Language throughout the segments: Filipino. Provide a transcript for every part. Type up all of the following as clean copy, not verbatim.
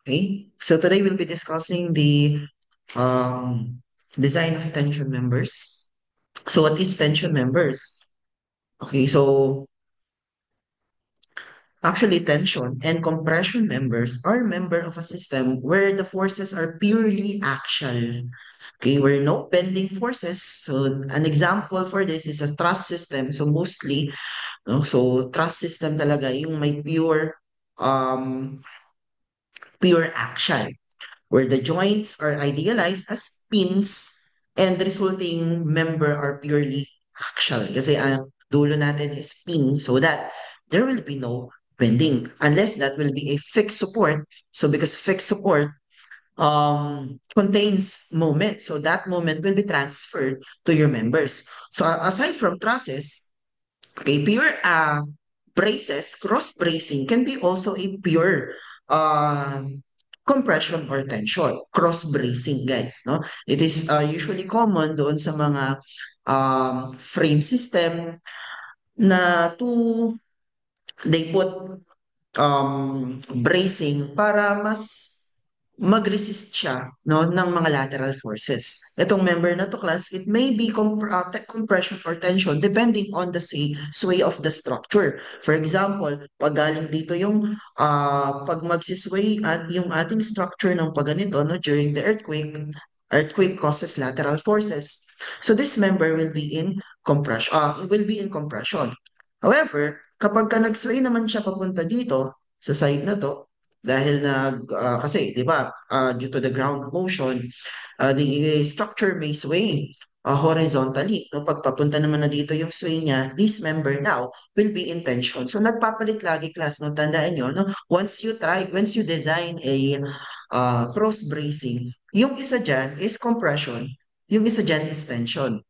Okay, so today we'll be discussing the um, design of tension members. So what is tension members? Okay, so actually tension and compression members are member of a system where the forces are purely axial. Okay, where no bending forces. So an example for this is a truss system. So mostly, no, so truss system talaga yung may pure axial, where the joints are idealized as pins and the resulting member are purely axial. Kasi ang dulo natin is pin so that there will be no bending unless that will be a fixed support. So because fixed support contains moment, so that moment will be transferred to your members. So aside from trusses, okay, pure braces, cross bracing can be also a pure uh, compression or tension. Cross bracing, guys, no? It is usually common doon sa mga frame system na they put bracing para mas mag-resist siya, no, ng mga lateral forces. Itong member na to, class, it may be compression or tension depending on the sway of the structure. For example, pag galing dito yung pag magsisway at yung ating structure ng pagganito, no, during the earthquake causes lateral forces. So this member will be in compression. However, kapag ka nag-sway naman siya papunta dito sa side na to, dahil kasi, di ba, due to the ground motion, the structure may sway horizontally. No, pagpapunta naman na dito yung sway niya, this member now will be in tension. So nagpapalit lagi, class, no? Tandaan nyo, no? Once you design a cross bracing, yung isa dyan is compression, yung isa dyan is tension.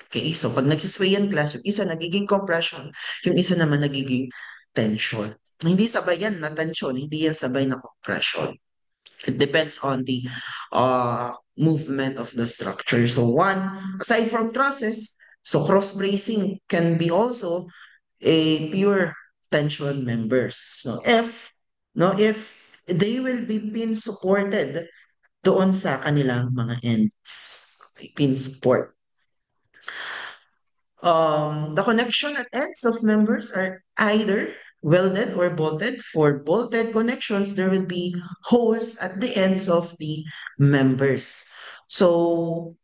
Okay, so pag nagsisway yan, class, yung isa nagiging compression, yung isa naman nagiging tension. Hindi sabay yan na tension, hindi yan sabay na compression. It depends on the movement of the structure. So one, aside from trusses, so cross bracing can be also a pure tension members. So if they will be pin supported doon sa kanilang mga ends. Okay, pin support. The connection at ends of members are either welded or bolted. For bolted connections, there will be holes at the ends of the members. So,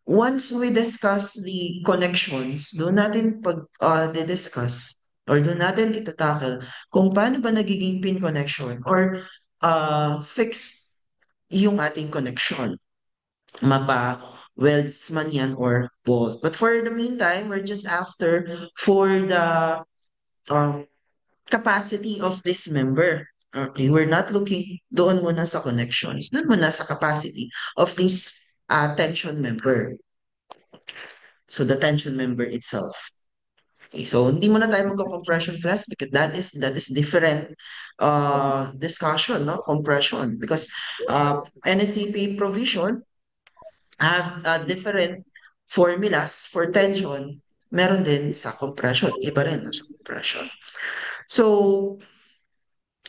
once we discuss the connections, doon natin discuss or doon natin itatakil kung paano ba nagiging pin connection or fixed yung ating connection, welds man yan or bolt. But for the meantime, we're just after for the um, capacity of this member. Okay, we're not looking doon muna sa connections, doon muna sa capacity of this tension member. So the tension member itself. Okay, so hindi muna tayo magko-compression, class, because that is different discussion, no? Compression, because NSCP provision have different formulas for tension, meron din sa compression. Iba rin sa compression. So,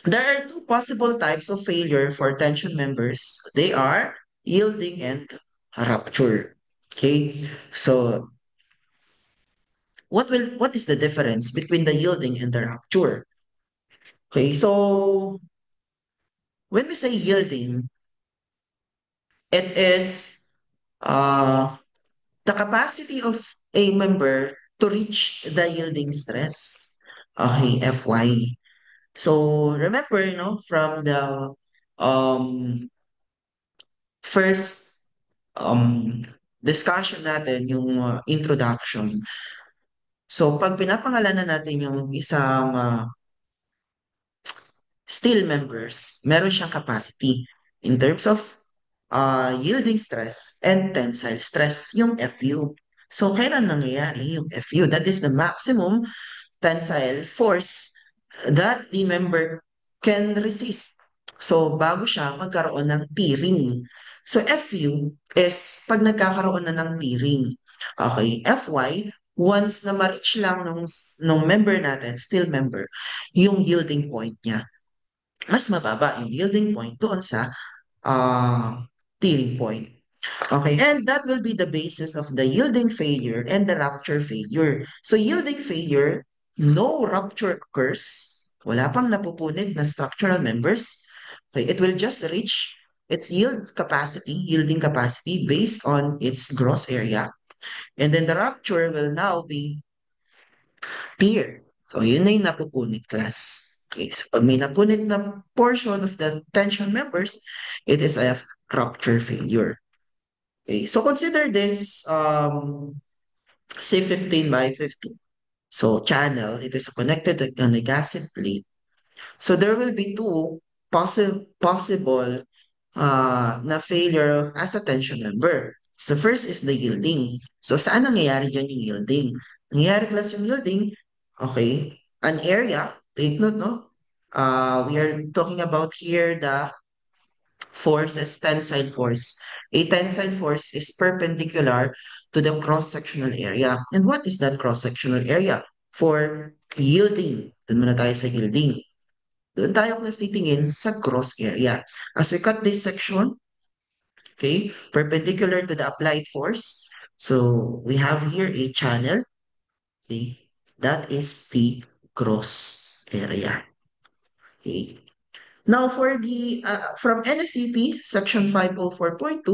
there are two possible types of failure for tension members. They are yielding and rupture. Okay? So, what is the difference between the yielding and the rupture? Okay, so when we say yielding, it is uh, the capacity of a member to reach the yielding stress. Okay, FY. So remember, no, from the um first discussion natin, yung introduction. So pag pinapangalanan natin yung isang steel members, meron siyang capacity in terms of yielding stress and tensile stress, yung FU. So kailan nangyayari yung FU? That is the maximum tensile force that the member can resist. So, bago siya magkaroon ng tearing. So, FU is pag nagkakaroon na ng tearing. Okay, FY, once na ma-reach lang nung member natin, still member, yung yielding point niya. mas mababa yung yielding point doon sa tipping point. Okay, and that will be the basis of the yielding failure and the rupture failure. So yielding failure, no rupture occurs. Wala pang napupunit na structural members. Okay, it will just reach its yielding capacity based on its gross area. And then the rupture will now be tier. So yun na yung napupunit class. Okay, so pag may napunit na portion of the tension members, it is a rupture failure. Okay, so consider this say 15 by 15. So channel, it is connected on a gasket plate. So there will be two possible na failure as a tension member. So first is the yielding. So saan nangyayari dyan yung yielding? Nangyayari class yung yielding, okay, an area, take note, no? We are talking about here the force is tensile force. A tensile force is perpendicular to the cross-sectional area. And what is that cross-sectional area? For yielding. Doon muna tayo sa yielding. Doon tayo mas titingin sa cross area. As we cut this section, okay, perpendicular to the applied force. So we have here a channel. Okay, that is the cross area. Okay. Now, for the from NSCP Section 504.2,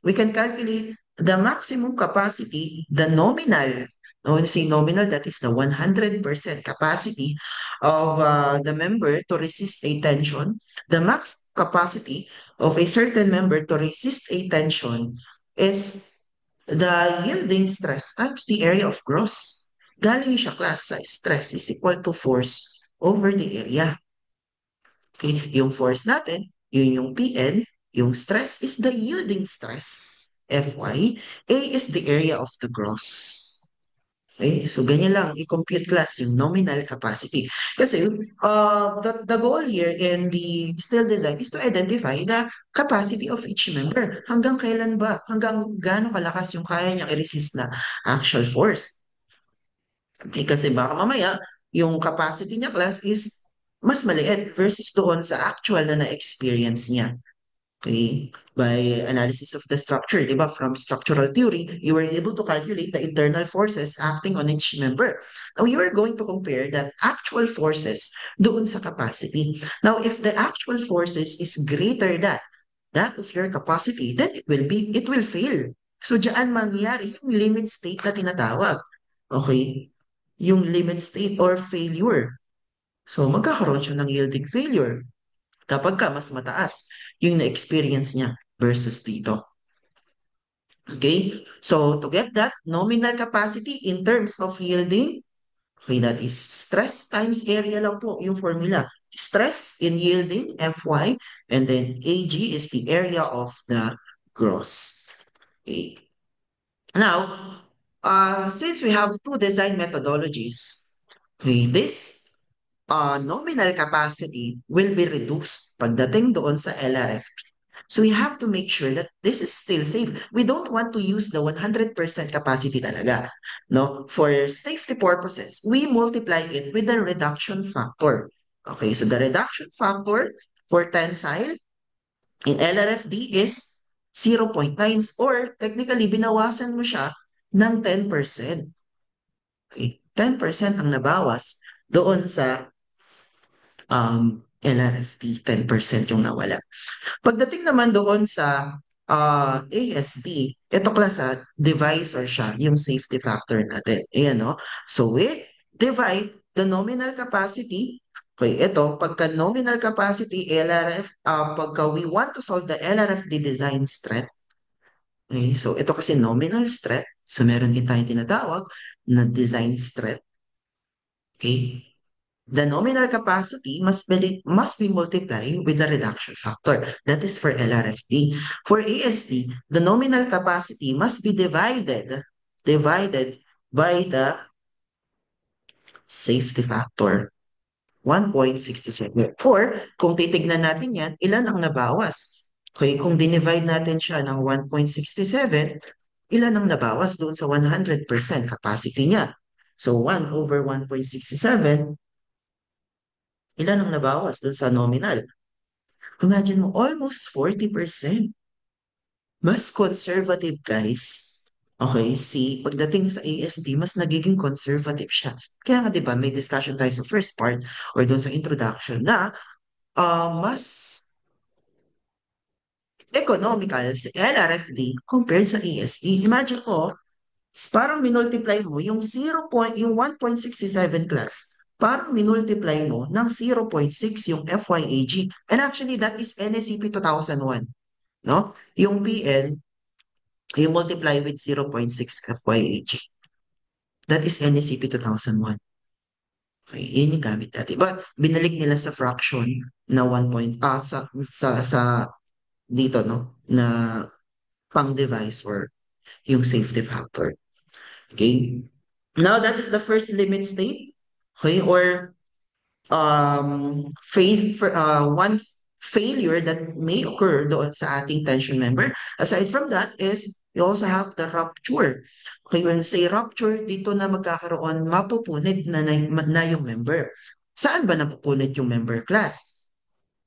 we can calculate the maximum capacity, the nominal. Now, when you say nominal, that is the 100% capacity of the member to resist a tension. The max capacity of a certain member to resist a tension is the yielding stress times the area of gross. Galing siya class sa stress is equal to force over the area. Okay, yung force natin, yun yung Pn, yung stress is the yielding stress. Fy, A is the area of the gross. Okay, so ganyan lang, i-compute class yung nominal capacity. Kasi the goal here in the steel design is to identify the capacity of each member. Hanggang kailan ba? Hanggang gaano kalakas yung kaya niyang i-resist na actual force. Okay, kasi baka mamaya, yung capacity niya class is mas maliit versus doon sa actual na na-experience niya. Okay? By analysis of the structure, di ba? From structural theory, you were able to calculate the internal forces acting on each member. Now, you are going to compare that actual forces doon sa capacity. Now, if the actual forces is greater than that of your capacity, then it will fail. So, diyan mangyari yung limit state na tinatawag. Okay? Yung limit state or failure. So, magkakaroon siya ng yielding failure kapag ka mas mataas yung na-experience niya versus dito. Okay? So, to get that nominal capacity in terms of yielding, okay, that is stress times area lang po yung formula. Stress in yielding, Fy, and then Ag is the area of the gross. Okay. Now, since we have two design methodologies, okay, this nominal capacity will be reduced pagdating doon sa LRFP. So we have to make sure that this is still safe. We don't want to use the 100% capacity talaga. No? For safety purposes, we multiply it with the reduction factor. Okay, so the reduction factor for tensile in LRFD is 0.9 or technically binawasan mo siya ng 10%. Okay, 10% ang nabawas doon sa LRFT, 10% yung nawala. Pagdating naman doon sa ASD, ito klasa, divisor siya, yung safety factor natin. Ayan, no? So we divide the nominal capacity. Okay, ito, pagka nominal capacity, LRF, pagka we want to solve the LRFD design threat, okay, so ito kasi nominal threat, so meron din tayong tinatawag na design threat. Okay, the nominal capacity must be multiplied with the reduction factor. That is for LRFD. For ASD, the nominal capacity must be divided by the safety factor, 1.67. Or, kung titignan natin yan, ilan ang nabawas? Okay, kung dinivide natin siya ng 1.67, ilan ang nabawas doon sa 100% capacity niya? So, 1 over 1.67, ilan ang nabawas dun sa nominal? Imagine mo, almost 40%. Mas conservative, guys. Okay, see, pagdating sa ASD, mas nagiging conservative siya. Kaya nga, di ba, may discussion tayo sa first part or doon sa introduction na mas economical si LRFD compared sa ASD. Imagine mo, parang minultiply mo yung 1.67 class. Parang minultiply mo ng 0.6 yung FYAG. And actually, that is NSCP 2001. No? Yung PN, you multiply with 0.6 FYAG. That is NSCP 2001. Okay, yun yung gamit natin. But binalik nila sa fraction na 1 point, sa dito, no? Na pang device or yung safety factor. Okay? Now, that is the first limit state. Okay? Or one failure that may occur doon sa ating tension member. Aside from that is you also have the rupture. Okay, when say rupture, dito na magkakaroon, mapupunit na yung member. Saan ba napupunit yung member class?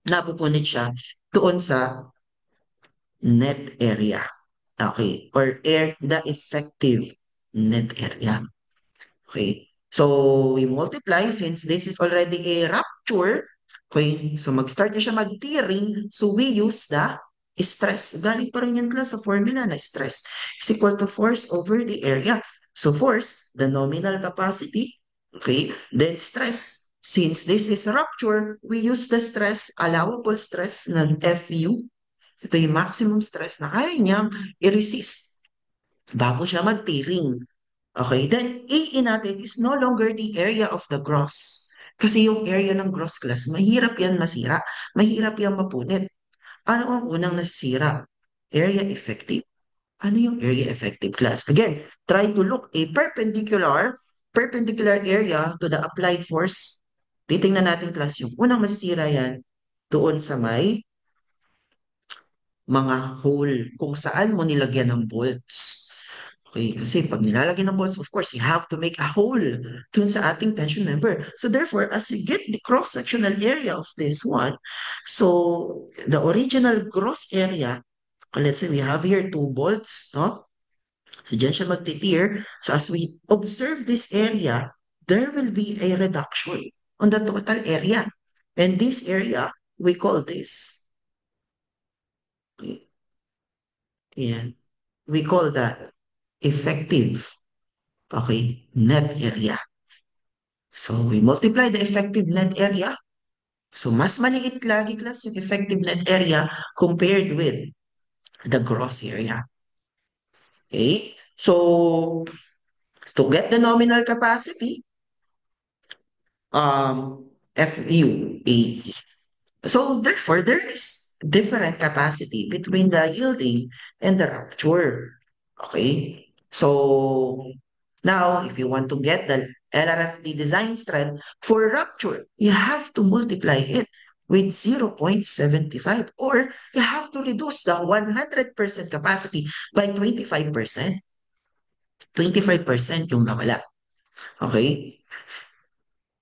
Napupunit siya doon sa net area. Okay, or the effective net area. Okay. So, we multiply since this is already a rupture. Okay. So, mag-start na siya mag-tearing. So, we use the stress. Galing pa rin yan class sa formula na stress is equal to force over the area. So, force, the nominal capacity. Okay. Then, stress. Since this is a rupture, we use the stress, allowable stress ng FU. Ito yung maximum stress na kaya niyang i-resist bago siya mag-tearing. Okay, then A natin is no longer the area of the gross. Kasi yung area ng gross class, mahirap yan masira. Mahirap yan mapunit. Ano ang unang nasira? Area effective. Ano yung area effective class? Again, try to look a perpendicular area to the applied force. Titingnan natin class yung unang masisira yan doon sa may mga hole kung saan mo nilagyan ng bolts. Okay, kasi pag nilalagyan ng bolts, of course, you have to make a hole dun sa ating tension member. So therefore, as you get the cross-sectional area of this one, so the original gross area, let's say we have here 2 bolts, no? So dyan siya magtitier. So as we observe this area, there will be a reduction on the total area. And this area, we call this. Yan. We call that effective, okay, net area. So we multiply the effective net area. So mas maliit lagi class yung effective net area compared with the gross area. Okay? So to get the nominal capacity, FU80. So therefore, there is different capacity between the yielding and the rupture. Okay? So now, if you want to get the LRFD design strength for rupture, you have to multiply it with 0.75 or you have to reduce the 100% capacity by 25%. 25% yung nawala. Okay?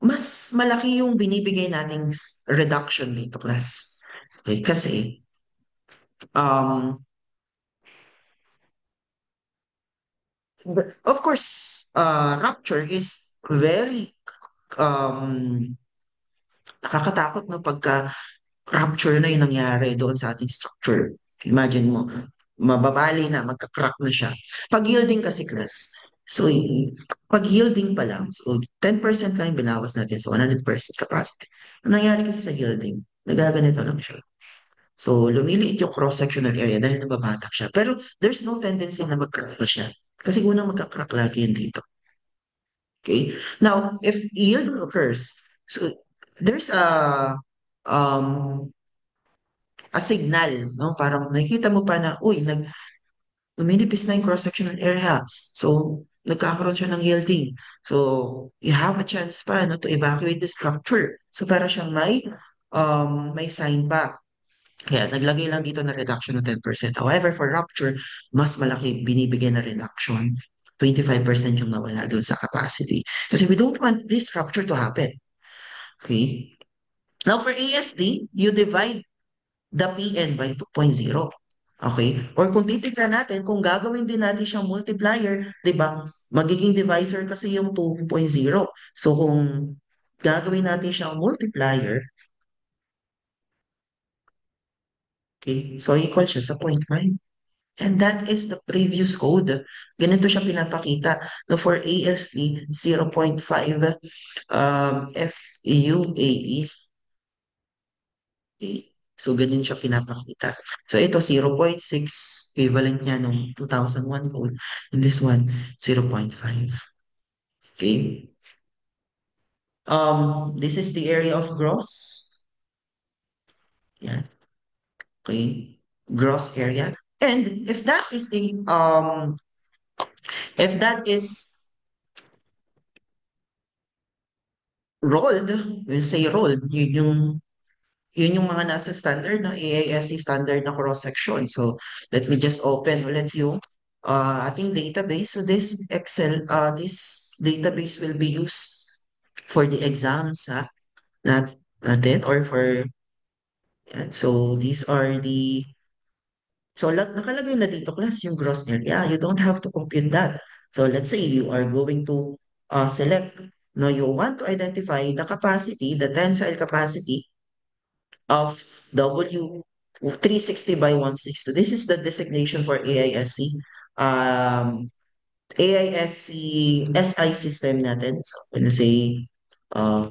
Mas malaki yung binibigay nating reduction dito, class. Okay, kasi um of course rupture is very um nakakatakot no pagka rupture na yung nangyari doon sa ating structure. Imagine mo, mababali na, magka-crack na siya. Pag yielding kasi class, so pag yielding pa lang, so 10% lang yung binawas natin, so 100% capacity. Ang nangyari kasi sa yielding, nagaganito lang siya. So, lumiliit yung cross-sectional area dahil nababatak siya. Pero there's no tendency na mag-crack pa siya. Kasi unang magka-crack lagi yan dito. Okay? Now, if yield occurs, so there's um, a signal, no? Parang nakikita mo pa na, uy, luminipis na yung cross-sectional area. So, nagkakaroon siya ng yielding. So, you have a chance pa, no, to evacuate the structure. So, para siyang may sign pa. Kaya naglagay lang dito na reduction ng 10%. However, for rupture, mas malaki binibigay na reduction. 25% yung nawala doon sa capacity. Kasi we don't want this rupture to happen. Okay? Now for ASD, you divide the PN by 2.0. Okay? Or kung titignan natin, kung gagawin din natin siyang multiplier, di ba? Magiging divisor kasi yung 2.0. So kung gagawin natin siyang multiplier, okay, so equal siya sa 0.5. And that is the previous code. Ganito siya pinapakita. No, for ASD, 0.5 FUAE. Okay. So, ganun siya pinapakita. So, ito 0.6 equivalent niya nung 2001 code. And this one, 0.5. Okay. This is the area of gross. Yeah. Okay. Gross area. And if that is rolled, we'll say rolled, yun yung mga nasa standard na AISC standard na cross-section. So, let me just open ulit yung ating database. So, this database will be used for the exams natin or for, yan. So, nakalagay na dito class yung gross area. You don't have to compute that. So, let's say you are going to select, no, you want to identify the capacity, the tensile capacity of W360 by 160. This is the designation for AISC. AISC SI system natin. So when I say uh,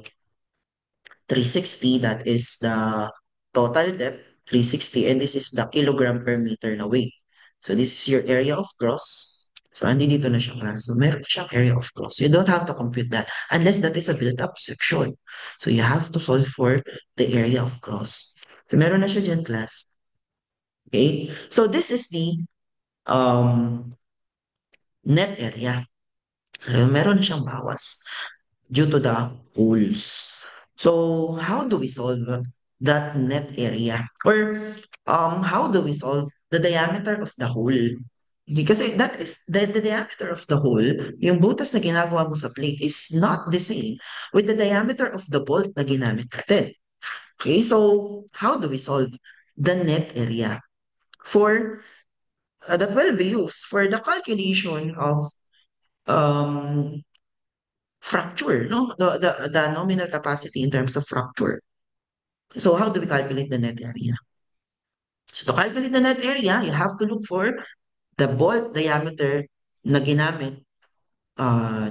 360, that is the total depth, 360, and this is the kilogram per meter na weight. So this is your area of cross. So andi dito na siya class. So meron siyang area of cross. You don't have to compute that unless that is a built-up section. So you have to solve for the area of cross. So meron na siya dyan class. Okay? So this is the um, net area. Meron na siyang bawas due to the holes. So, how do we solve that net area? Or how do we solve the diameter of the hole? Kasi that is the diameter of the hole, yung butas na ginagawa mo sa plate is not the same with the diameter of the bolt na ginamit natin. Okay, so how do we solve the net area? That will be used for the calculation of um, fracture, no? The nominal capacity in terms of fracture. So how do we calculate the net area? So to calculate the net area, you have to look for the bolt diameter na ginamit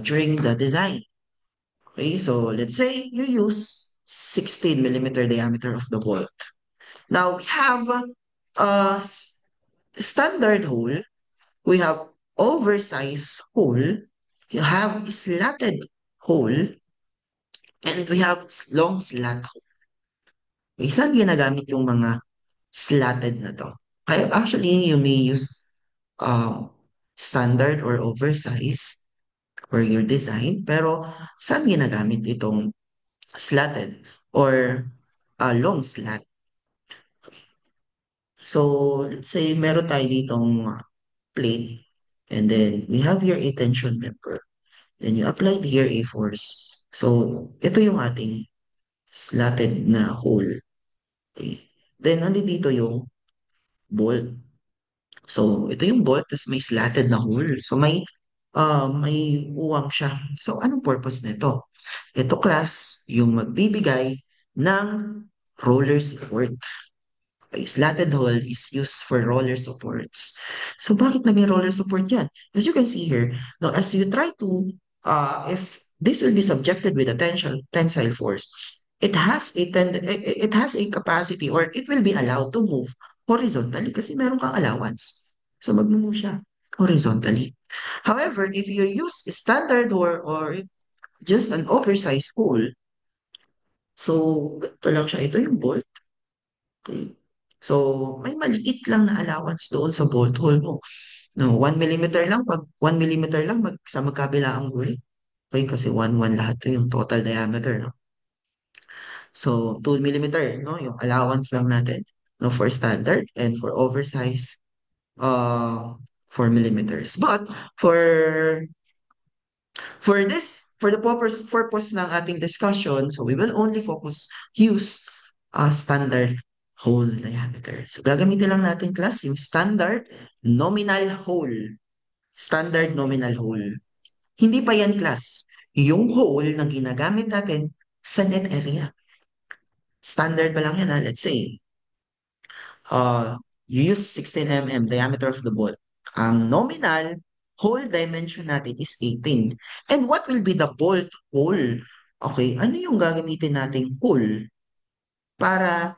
during the design. Okay, so let's say you use 16 millimeter diameter of the bolt. Now we have a standard hole, we have oversized hole, you have slatted hole, and we have long slat hole. Okay, saan ginagamit yung mga slatted na to? Kaya actually, you may use um, standard or oversize for your design, pero saan ginagamit itong slatted or long slat? So, let's say meron tayo ditong plate and then we have your a tension member. Then you apply here a force. So, ito yung ating slatted na hole. Okay. Then, nandito yung bolt. So, ito yung bolt, tapos may slatted na hole. So, may uwang siya. So, anong purpose nito? Ito class, yung magbibigay ng roller support. Okay, slatted hole is used for roller supports. So, bakit naging roller support yan? As you can see here, now, as you try to, if this will be subjected with a tensile force, it has a capacity or it will be allowed to move horizontally kasi meron kang allowance. So, mag-move siya horizontally. However, if you use standard or just an oversized hole, so, ito lang siya. Ito yung bolt. Okay. So, may maliit lang na allowance doon sa bolt hole mo. No, 1 millimeter lang, pag 1 millimeter lang sa magkabila ang huli. Okay, kasi 1 lahat to yung total diameter, no? So, 2 millimeter, no? Yung allowance lang natin, no? For standard and for oversize, 4 millimeters. But, for for the purpose ng ating discussion, so we will only use standard hole diameter. So gagamitin lang natin class yung standard nominal hole. Standard nominal hole. Hindi pa yan class. Yung hole na ginagamit natin sa net area. Standard pa lang yan ha. Let's say, you use 16 mm diameter of the ball. Ang nominal hole dimension natin is 18. And what will be the bolt hole? Okay, ano yung gagamitin nating hole para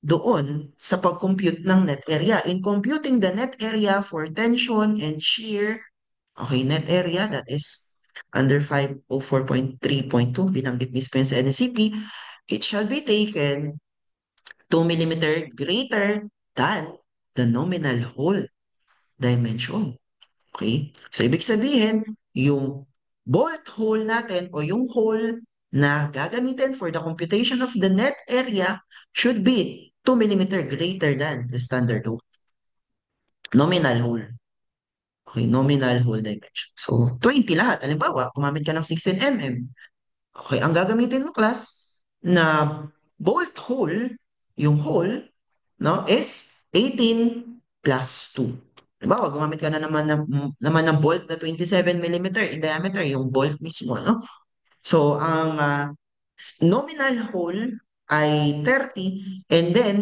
doon sa pag-compute ng net area? In computing the net area for tension and shear, okay, net area that is under 504.3.2, binanggit mismo yun sa NSCP, it shall be taken 2 millimeter greater than the nominal hole dimension. Okay? So, ibig sabihin, yung bolt hole natin o yung hole na gagamitin for the computation of the net area should be 2 millimeter greater than the standard hole. Nominal hole. Okay, nominal hole dimension. So, 20 lahat. Halimbawa, gumamit ka ng 16 mm. Okay, ang gagamitin mo class na bolt hole, yung hole, no, is 18 plus 2. Halimbawa, gumamit ka na naman ng bolt na 27 millimeter in diameter, yung bolt mismo, no? So, ang nominal hole ay 30 and then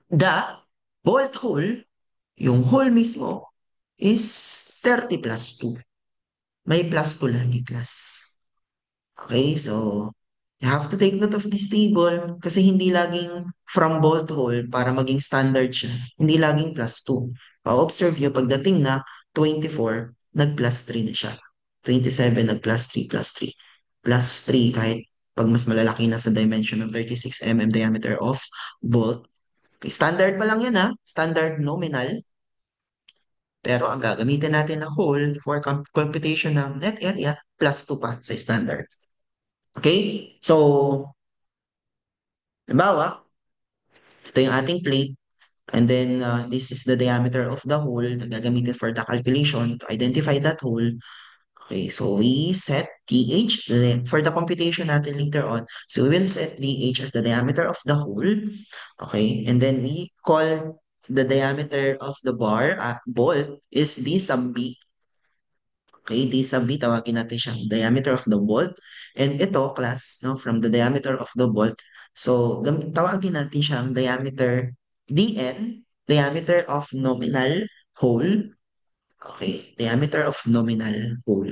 the bolt hole, yung hole mismo, is 30 plus 2. May plus 2 lagi, class. Okay, so you have to take note of this table kasi hindi laging from bolt hole para maging standard siya. Hindi laging plus 2. Pa-observe nyo, pagdating na 24, nag-plus 3 na siya. 27, nag-plus 3, plus 3. Plus 3 kahit pag mas malalaki na sa dimension ng 36 mm diameter of bolt. Okay, standard pa lang yan ha. Standard nominal. Pero ang gagamitin natin na hole for computation ng net area, plus 2 pa sa standard. Okay? So, halimbawa, ito yung ating plate. And then, this is the diameter of the hole na gagamitin for the calculation to identify that hole. Okay, so we set DH then for the computation natin later on. So we will set DH as the diameter of the hole. Okay, and then we call the diameter of the bar, bolt, is D sub B. Okay, D sub B, tawagin natin siyang diameter of the bolt. And ito, class, no, from the diameter of the bolt. So, tawagin natin siyang diameter DN, diameter of nominal hole. Okay, diameter of nominal hole.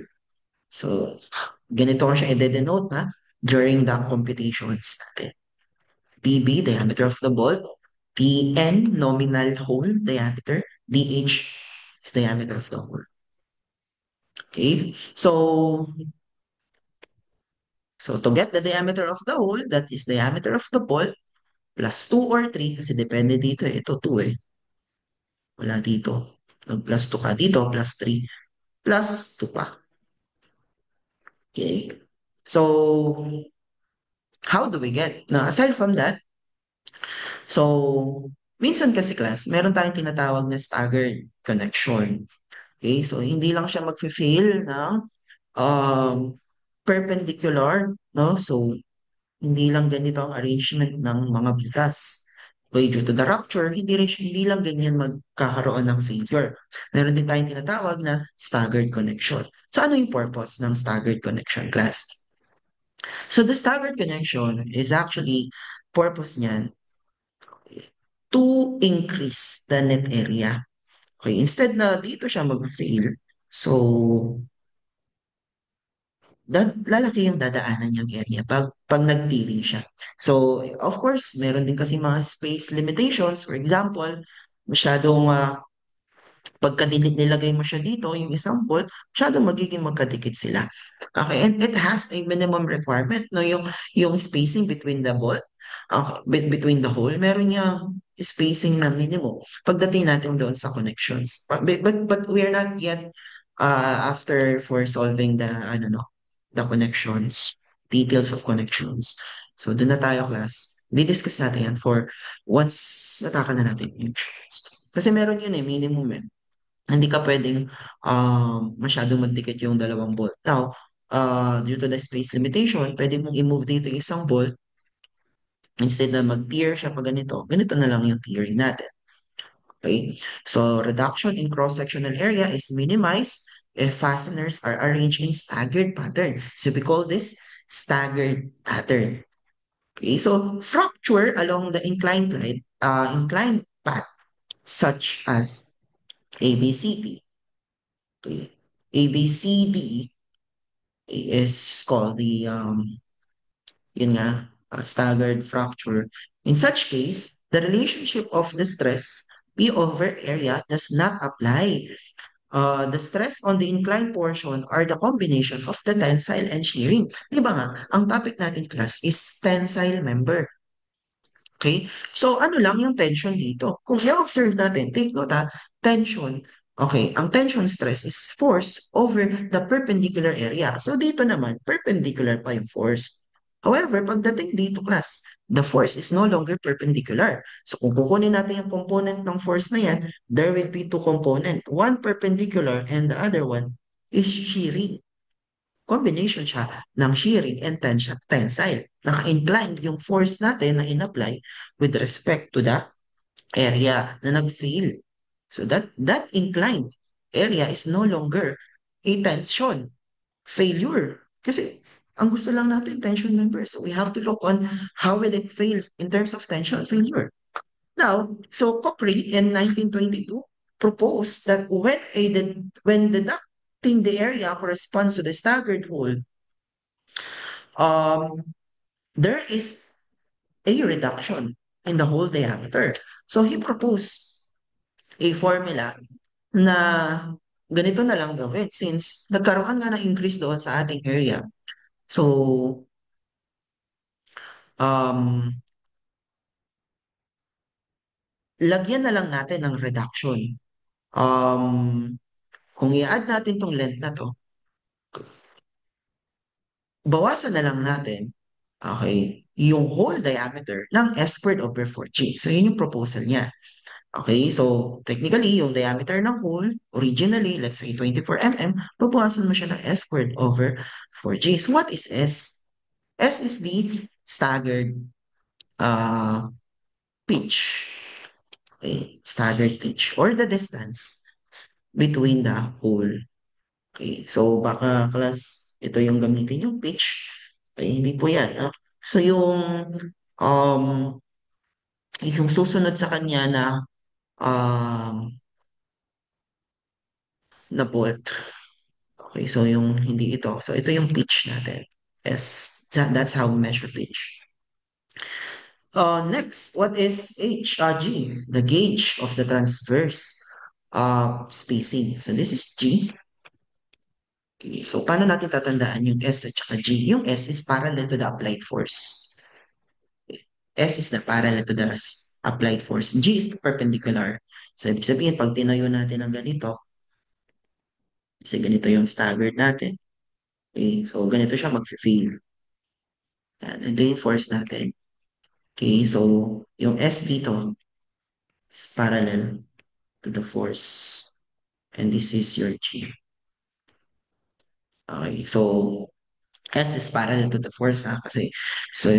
So, ganito ko siya i-denote na during the computations natin. PB, diameter of the bolt. PN, nominal hole diameter. DH is diameter of the hole. Okay, so to get the diameter of the hole, that is diameter of the bolt, plus 2 or 3, kasi depende dito eh. Ito 2 eh. Wala dito. Nag-plus 2 ka. Dito, plus 3. Plus 2 pa. Okay. So, how do we get? Now, aside from that, so, minsan kasi class, meron tayong tinatawag na staggered connection. Okay, so hindi lang siya mag-fail ng um, perpendicular, no? So, hindi lang ganito ang arrangement ng mga butas. Okay, due to the rupture, hindi lang ganyan magkakaroon ng failure. Meron din tayong tinatawag na staggered connection. So, ano yung purpose ng staggered connection, class? So, the staggered connection is actually, purpose niyan, to increase the net area. Okay, instead na dito siya mag-fail, so lalaki yung dadaanan niyang area pag nag-tiering siya. So, of course, meron din kasi mga space limitations. For example, masyadong pagka nilagay mo siya dito, yung isang bolt, masyadong magiging magkadikit sila. Okay, and it has a minimum requirement, no? Yung spacing between the bolt, between the hole, meron niyang spacing na minimum. Pagdating natin doon sa connections. But we are not yet after for solving the, ano no, the connections, details of connections. So, doon na tayo, class. Didiscuss natin yan for once nataka na natin yung connections. Kasi meron yun eh, minimum eh. Hindi ka pwedeng masyadong magdikit yung dalawang bolt. Now, due to the space limitation, pwede mong i-move dito yung isang bolt Instead na mag-tier siya pa ganito, ganito na lang yung tiering natin. Okay? So, reduction in cross-sectional area is minimized if fasteners are arranged in staggered pattern. So, we call this staggered pattern. Okay? So, fracture along the inclined path such as ABCD. Okay? ABCD is called the yun nga, staggered fracture. In such case, the relationship of the stress P over area does not apply. The stress on the inclined portion are the combination of the tensile and shearing. Di ba nga, ang topic natin class is tensile member. Okay? So, ano lang yung tension dito? Kung i-observe natin, take note ha, tension. Okay, ang tension stress is force over the perpendicular area. So, dito naman, perpendicular pa yung force. However, pagdating dito class, the force is no longer perpendicular. So, kung kukunin natin yung component ng force na yan, there will be two component. One perpendicular and the other one is shearing. Combination siya ng shearing and tensile. Naka-inclined yung force natin na in-apply with respect to the area na nag-fail. So that inclined area is no longer a tension failure. Kasi ang gusto lang natin tension members. So we have to look on how will it fail in terms of tension failure. Now, so Cochrane in 1922 proposed that when deducting the area corresponds to the staggered hole, um, there is a reduction in the hole diameter. So he proposed a formula na ganito na lang gawin since nagkaroon nga ng increase doon sa ating area. So, um, lagyan na lang natin ng reduction. Um, kung i-add natin tong length na to, bawasan na lang natin, okay, yung whole diameter ng S squared over 4G. So, yun yung proposal niya. Okay, so technically, yung diameter ng hole, originally, let's say 24 mm, babawasan mo siya ng S squared over 4G. So, what is S? S is the staggered uh, pitch. Okay, staggered pitch or the distance between the hole. Okay, so baka class, ito yung gamitin yung pitch. Okay, hindi po yan. So um, yung susunod sa kanya na um, na bolt. Okay, so yung hindi ito. So ito yung pitch natin. Yes, that's how we measure pitch. Next, what is H? G, the gauge of the transverse spacing. So this is G. Okay, so paano natin tatandaan yung S at saka G? Yung S is parallel to the applied force. S is the parallel to the applied force. G is the perpendicular. So ibig sabihin, pag tinayo natin ng ganito, kasi ganito yung staggered natin. Okay, so ganito siya mag-feel. Yan, ito yung force natin. Okay, so yung S dito is parallel to the force. And this is your G. Okay, so S is parallel to the force kasi so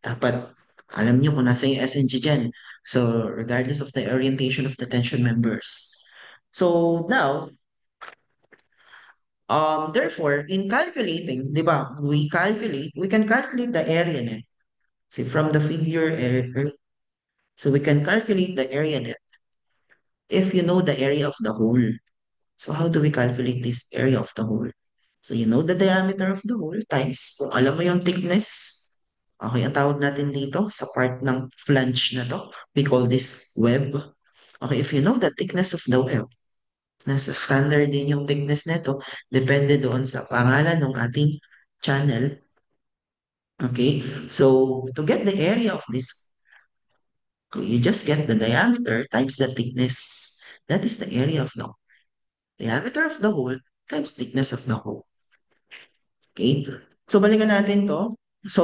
dapat alam nyo kung nasa yung S and G dyan. So regardless of the orientation of the tension members. So now, therefore, in calculating, di ba, we can calculate the area net. See, from the figure, so we can calculate the area net if you know the area of the hole. So how do we calculate this area of the hole? So you know the diameter of the hole times kung alam mo yung thickness. Okay, ang tawag natin dito sa part ng flange na to, we call this web. Okay, if you know the thickness of the web, nasa standard din yung thickness nito, depende doon sa pangalan ng ating channel. Okay, so to get the area of this, you just get the diameter times the thickness. That is the area of the diameter of the hole times thickness of the hole. Okay? So, balikan natin to. So,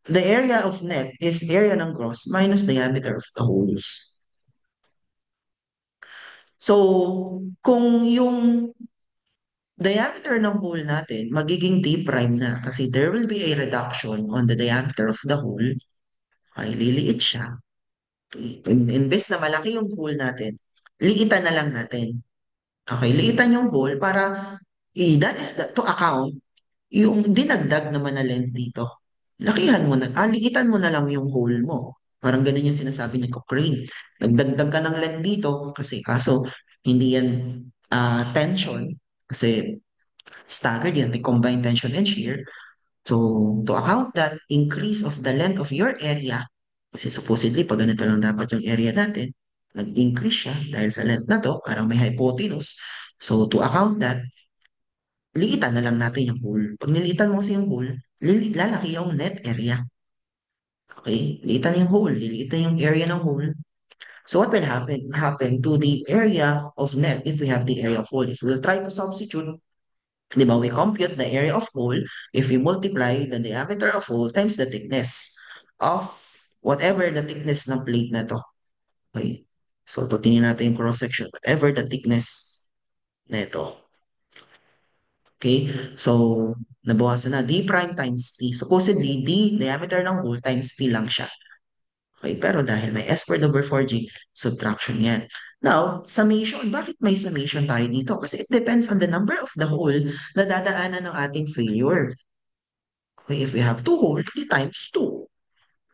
the area of net is area ng gross minus diameter of the holes. So, kung yung diameter ng hole natin, magiging D prime na kasi there will be a reduction on the diameter of the hole. Okay, liliit siya. Okay. Imbes na malaki yung hole natin, liitan na lang natin. Okay, liitan yung hole para that is to account yung dinagdag naman na length dito. Lakihan mo na, liitan mo na lang yung hole mo. Parang ganun yung sinasabi ni Cochrane. Nagdagdag ka ng length dito kasi kaso hindi yan tension kasi staggered yan, may combined tension and shear. So, to account that increase of the length of your area, kasi supposedly, pag ganito lang dapat yung area natin, nag-increase siya dahil sa length na to, parang may hypotenuse. So, to account that, liitan na lang natin yung hole. Pag niliitan mo kasi yung hole, lalaki yung net area. Okay? Liitan yung hole, liliitan yung area ng hole. So, what will happen to the area of net if we have the area of hole? If we will try to substitute, di ba, we compute the area of hole if we multiply the diameter of hole times the thickness of whatever the thickness ng plate na to. Okay. So, pag tingnan natin yung cross-section, whatever the thickness na ito. Okay. So, nabawasan na d prime times t. Supposedly, d diameter ng hole times t lang siya. Okay. Pero dahil may s squared over 4g, subtraction yan. Now, summation. Bakit may summation tayo dito? Kasi it depends on the number of the hole na dadaanan ng ating failure. Okay, if we have two holes, di times 2.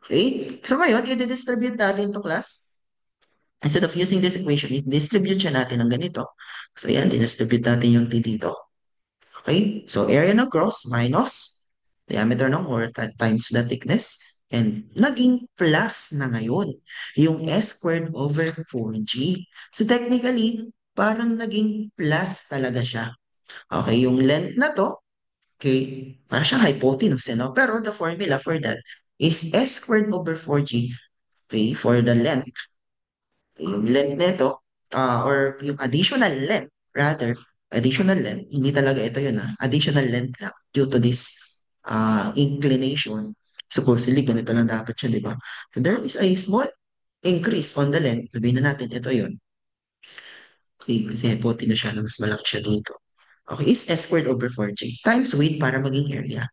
Okay? So ngayon, i-distribute natin to class. Instead of using this equation, i-distribute siya natin ng ganito. So yan, distribute natin yung t dito. Okay? So area ng cross minus diameter ng hole times the thickness. And naging plus na ngayon yung s squared over 4g. So technically, parang naging plus talaga siya. Okay, yung length na to, okay, para siyang hypotenuse, no? Pero the formula for that is s squared over 4g, okay, for the length. Okay, yung length nito, or yung additional length, rather, additional length, hindi talaga ito yun, additional length lang due to this inclination. Supposedly, ganito lang dapat siya, di ba? So there is a small increase on the length. Sabihin na natin, ito yun. Okay, kasi hypotenuse siya na mas malaki siya dito. Okay, is s squared over 4g times width para maging area.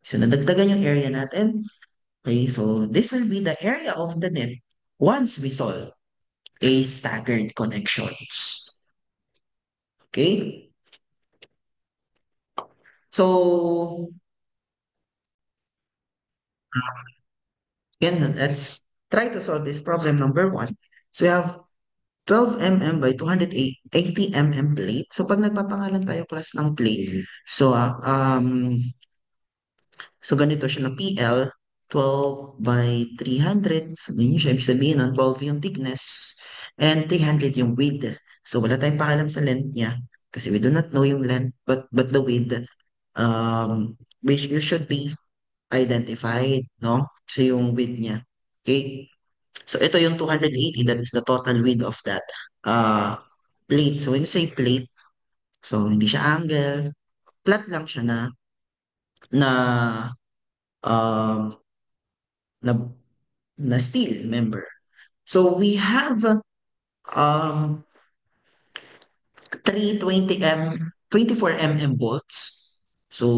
So, nadagdagan yung area natin. Okay, so this will be the area of the net once we solve a staggered connections. Okay? So, again, let's try to solve this problem number one. So, we have 12 mm by 280 mm plate. So, pag nagpapangalan tayo class ng plate, so, so, ganito siya na PL, 12 by 300. So, ganyan siya. Ibig sabihin nun, 12 yung thickness and 300 yung width. So, wala tayong pakalam sa length niya kasi we do not know yung length but the width which you should be identified, no? So, yung width niya. Okay? So, ito yung 280. That is the total width of that plate. So, when you say plate, so, hindi siya angle. Flat lang siya na um, na na steel member. So we have 320 24 mm bolts. So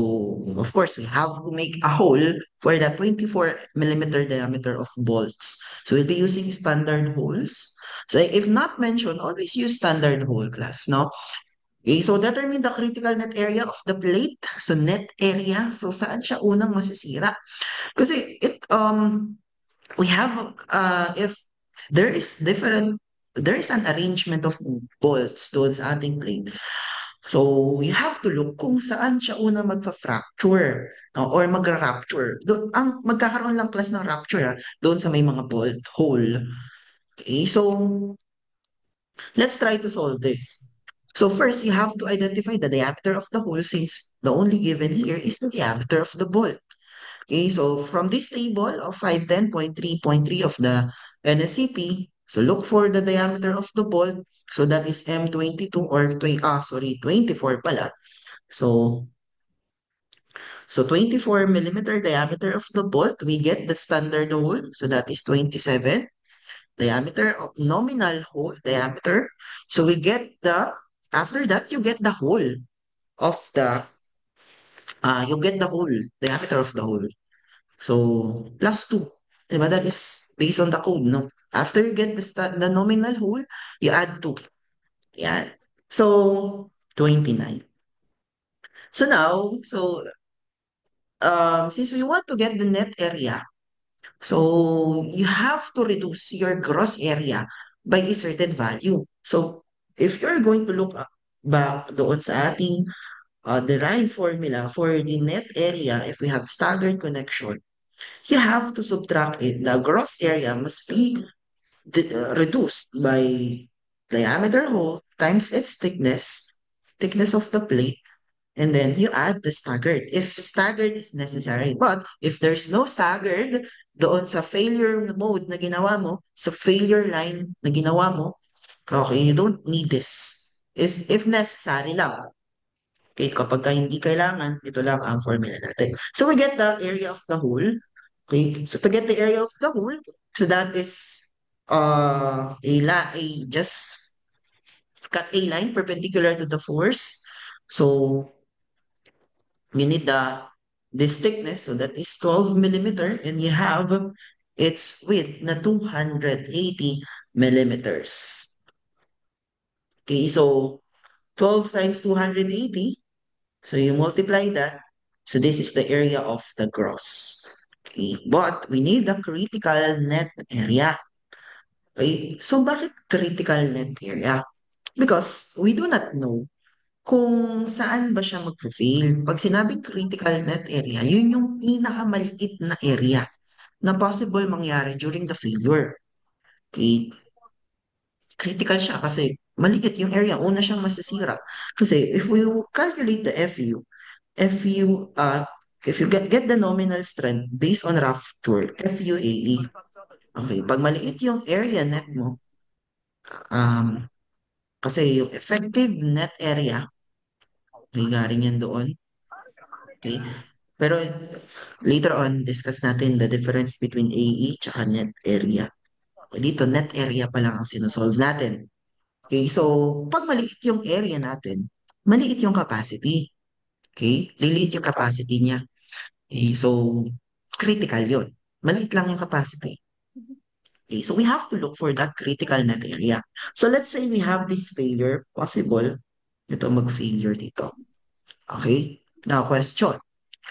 of course we have to make a hole for the 24 millimeter diameter of bolts. So we'll be using standard holes. So if not mentioned, always use standard hole class, no? Okay, so determine the critical net area of the plate. So net area, so saan siya unang masisira? Kasi we have if there is different there is an arrangement of bolts doon sa ating plate. So, you have to look kung saan siya una magfa-fracture, no, or magra-rupture. Doon, ang magkakaroon lang class ng rupture doon sa may mga bolt hole. Okay, so let's try to solve this. So first, you have to identify the diameter of the hole since the only given here is the diameter of the bolt. Okay, so from this table of 510.3.3 of the NSCP, so look for the diameter of the bolt. So that is M22 or 24 pala. So 24 millimeter diameter of the bolt, we get the standard hole. So that is 27 diameter of nominal hole diameter. So we get after that, you get the hole of you get the hole diameter of the hole. So plus 2. Diba? That is based on the code, no? After you get the nominal whole, you add 2. Yan. So, 29. So now, since we want to get the net area, so you have to reduce your gross area by a certain value. So, if you're going to look back doon sa ating derived formula for the net area, if we have staggered connection, you have to subtract it. The gross area must be reduced by diameter hole times its thickness of the plate, and then you add the staggered. If staggered is necessary, but if there's no staggered, doon sa failure mode na ginawa mo, sa failure line na ginawa mo, okay, you don't need this. Is if necessary lang. Okay, kapag ka hindi kailangan, ito lang ang formula natin. So we get the area of the hole. Okay, so to get the area of the hole, so that is a just cut a line perpendicular to the force. So you need this thickness, so that is 12 millimeter, and you have its width na 280 millimeters. Okay, so 12 times 280, so you multiply that. So this is the area of the gross. Okay, but we need the critical net area. Okay, so bakit critical net area? Because we do not know kung saan ba siya mag-fail. Pag sinabing critical net area, yun yung pinakamaliit na area na possible mangyari during the failure. Okay? Critical siya kasi maliit yung area, una siyang masisira. Kasi if we calculate the FU, if you get the nominal strength based on rupture, FUAE, okay, pag maliit yung area net mo, um, kasi yung effective net area, may garing yan doon, okay? Pero later on, discuss natin the difference between AE tsaka net area. Dito, net area pa lang ang sinusolve natin. Okay, so pag maliit yung area natin, maliit yung capacity. Okay, liliit yung capacity niya. Okay, so critical yun. Maliit lang yung capacity. Okay, so we have to look for that critical net area. So let's say we have this failure, possible, ito mag-failure dito. Okay, now question.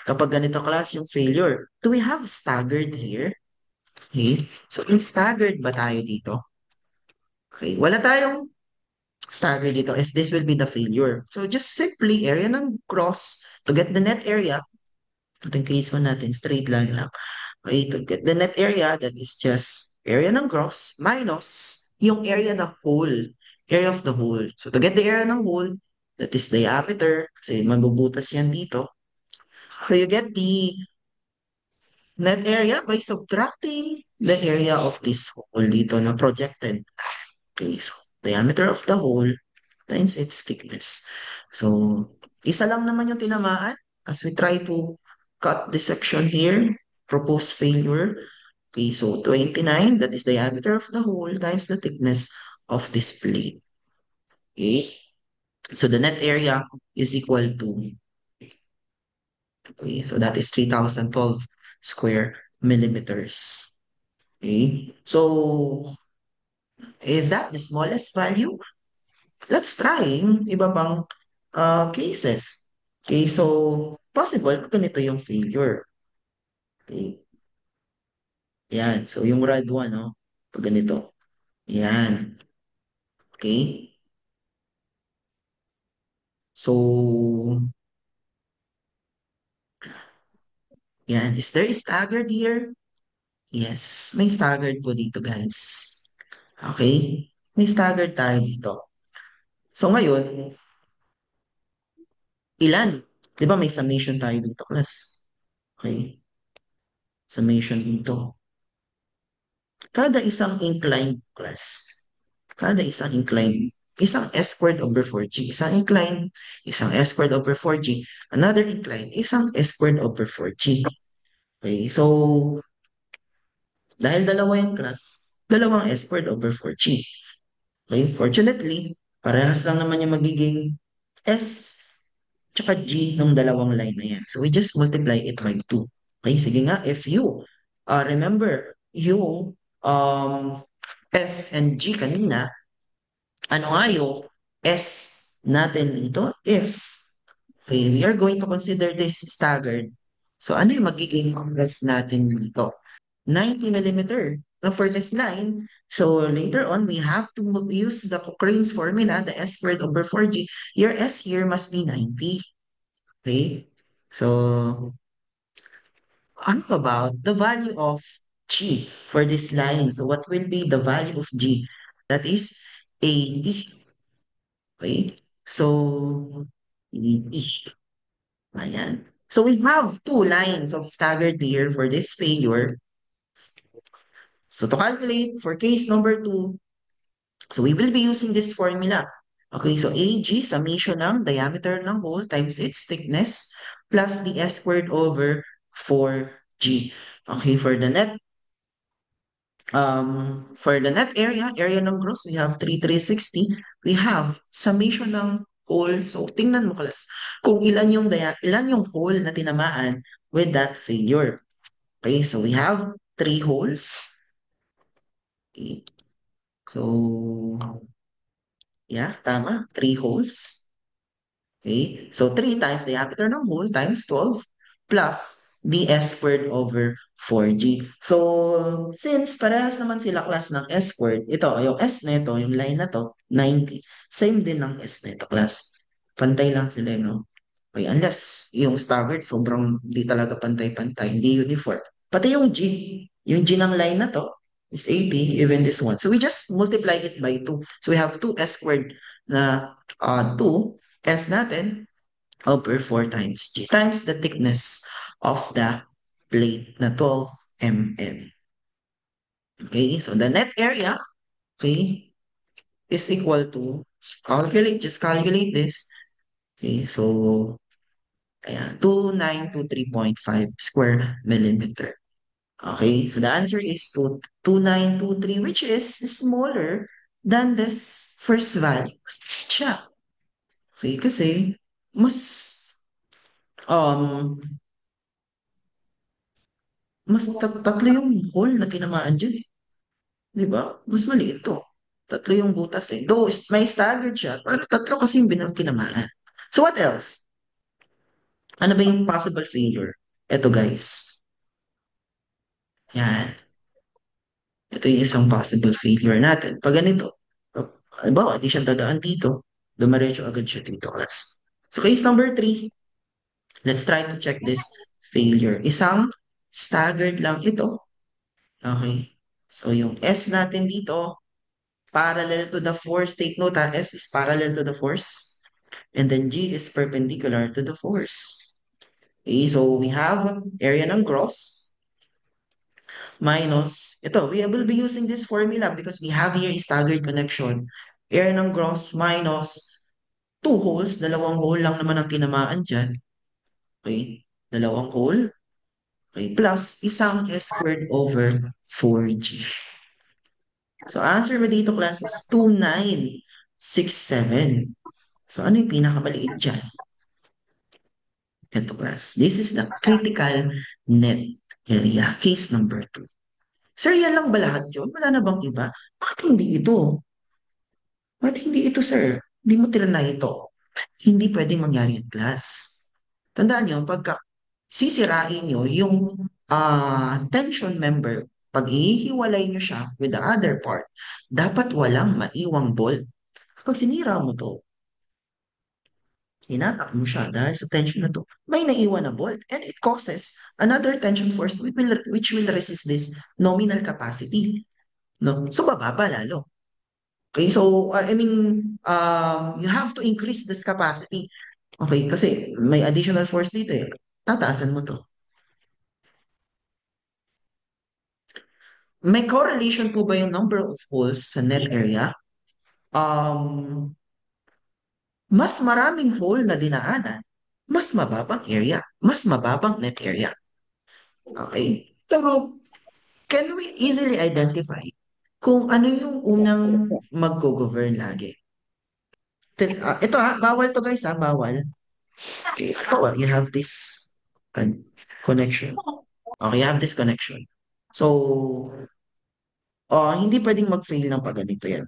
Kapag ganito class yung failure, do we have staggered here? Okay, so in staggered ba tayo dito? Okay, wala tayong staggered dito if this will be the failure. So just simply area ng cross to get the net area. Ito yung case one natin, straight line lang. Okay, to get the net area, that is just area ng cross minus yung area ng hole. Area of the hole. So to get the area ng hole, that is diameter, kasi mabubutas yan dito. So you get the net area by subtracting the area of this hole dito na projected. Okay, so diameter of the hole times its thickness. So, isa lang naman yung tinamaan as we try to cut the section here, proposed failure. Okay, so 29, that is diameter of the hole times the thickness of this plate. Okay, so the net area is equal to, okay, so that is 3,012 square millimeters. Okay, so is that the smallest value? Let's try iba pang cases. Okay, so possible pag ganito yung failure. Okay, yan. So yung rod 1, no? Pag ganito. Yan. Okay. So, yan. Is there staggered here? Yes. May staggered po dito, guys. Okay? May staggered tayo dito. So ngayon, ilan? Di ba may summation tayo dito, class? Okay. Summation dito. Kada isang inclined class, kada isang inclined, isang S squared over 4G, isang inclined, isang S squared over 4G, another inclined, isang S squared over 4G. Okay, so dahil dalawa yung class, dalawang S squared over 4G. Okay, fortunately, parehas lang naman yung magiging S tsaka G ng dalawang line na yan. So we just multiply it by 2. Okay, sige nga, if you remember, yung S and G kanina, ano nga yung S natin dito? If okay, we are going to consider this staggered. So ano yung magiging S natin dito? 90 millimeter. So for this line, so later on, we have to use the Cochrane's formula, the S squared over 4G. Your S here must be 90. Okay? So, ano about the value of G for this line? So what will be the value of G? That is 80. Okay? So, 80. Ayan. So we have two lines of staggered here for this failure. So to calculate for case number 2, so we will be using this formula. Okay, so AG, summation ng diameter ng hole times its thickness plus the S squared over 4G. Okay, for the net area, area ng gross, we have 3,360. We have summation ng hole. So tingnan mo class, kung ilan yung hole na tinamaan with that figure. Okay, so we have three holes. Okay. So, yeah, tama. Three holes. Okay? So, 3 times diameter ng hole times 12 plus the S squared over 4G. So, since parehas naman sila class ng S squared, ito, yung S nito, yung line na to, 90. Same din ng S nito class. Pantay lang sila, no? Okay, unless yung staggered, sobrang di talaga pantay-pantay, hindi uniform. Pati yung G ng line na to is 80, even this one. So we just multiply it by 2. So we have 2s squared na 2 s natin over 4 times G times the thickness of the plate na 12 mm. Okay, so the net area, okay, is equal to, just calculate this. Okay, so ayan, 2923.5 square millimeter. Okay, so the answer is 2923, which is smaller than this first value. Siya. Okay, kasi mas um tatlo yung hole na tinamaan dyan eh. Di ba? Mas maliit to. Tatlo yung butas eh. Though may staggered siya, pero tatlo kasi yung tinamaan. So what else? Ano ba yung possible failure? Ito guys. Yan. Ito yung isang possible failure natin. Pag ganito, halimbawa, di siya dadaan dito, dumiretso agad siya dito, class. So case number 3, let's try to check this failure. Isang staggered lang ito. Okay. So yung S natin dito, parallel to the force. Take note ha, S is parallel to the force. And then G is perpendicular to the force. Okay, so we have area ng gross minus, ito, we will be using this formula because we have here a staggered connection. Area ng gross minus two holes, dalawang hole lang naman ang tinamaan dyan. Okay, dalawang hole. Okay, plus isang S squared over 4G. So answer mo dito class is 2967. So ano yung pinakamaliit dyan? Ito class. This is the critical net area. Case number 2. Sir, yan lang ba lahat yun? Wala na bang iba? Bakit hindi ito? Bakit hindi ito, sir? Hindi mo tinry ito. Hindi pwedeng mangyari yung class. Tandaan nyo, pagka sisirain nyo yung tension member, pag ihiwalay nyo siya with the other part, dapat walang maiwang bolt. Kapag sinira mo to, hinatak mo siya dahil sa tension na to, may naiwan na bolt and it causes another tension force which will resist this nominal capacity. No? So, bababa lalo. Okay, so I mean, you have to increase this capacity. Okay, kasi may additional force dito eh. Tataasan mo to. May correlation po ba yung number of holes sa net area? Um, mas maraming hole na dinaanan, mas mababang area, mas mababang net area. Okay? Pero can we easily identify kung ano yung unang mag-govern lagi? Ito ha, bawal to guys ha, bawal. Okay, bawal. You have this connection. Okay, you have this connection. So, hindi pwedeng mag-fail ng pag ganito yan.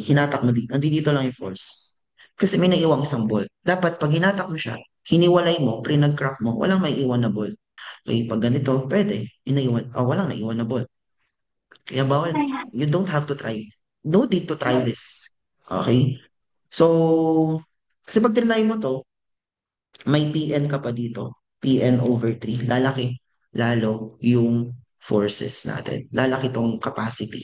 Hinatak mo dito. Nandito lang yung force. Kasi may naiwang isang bolt. Dapat pag hinatak mo siya, hiniwalay mo, pre-nag-crack mo, walang may iwan na bolt. Okay, pag ganito, pwede. Walang naiwan na bolt. Kaya bawal. You don't have to try. No need to try this. Okay? So, kasi pag trinay mo to, may PN ka pa dito. PN over 3. Lalaki. Lalo yung forces natin. Lalaki tong capacity.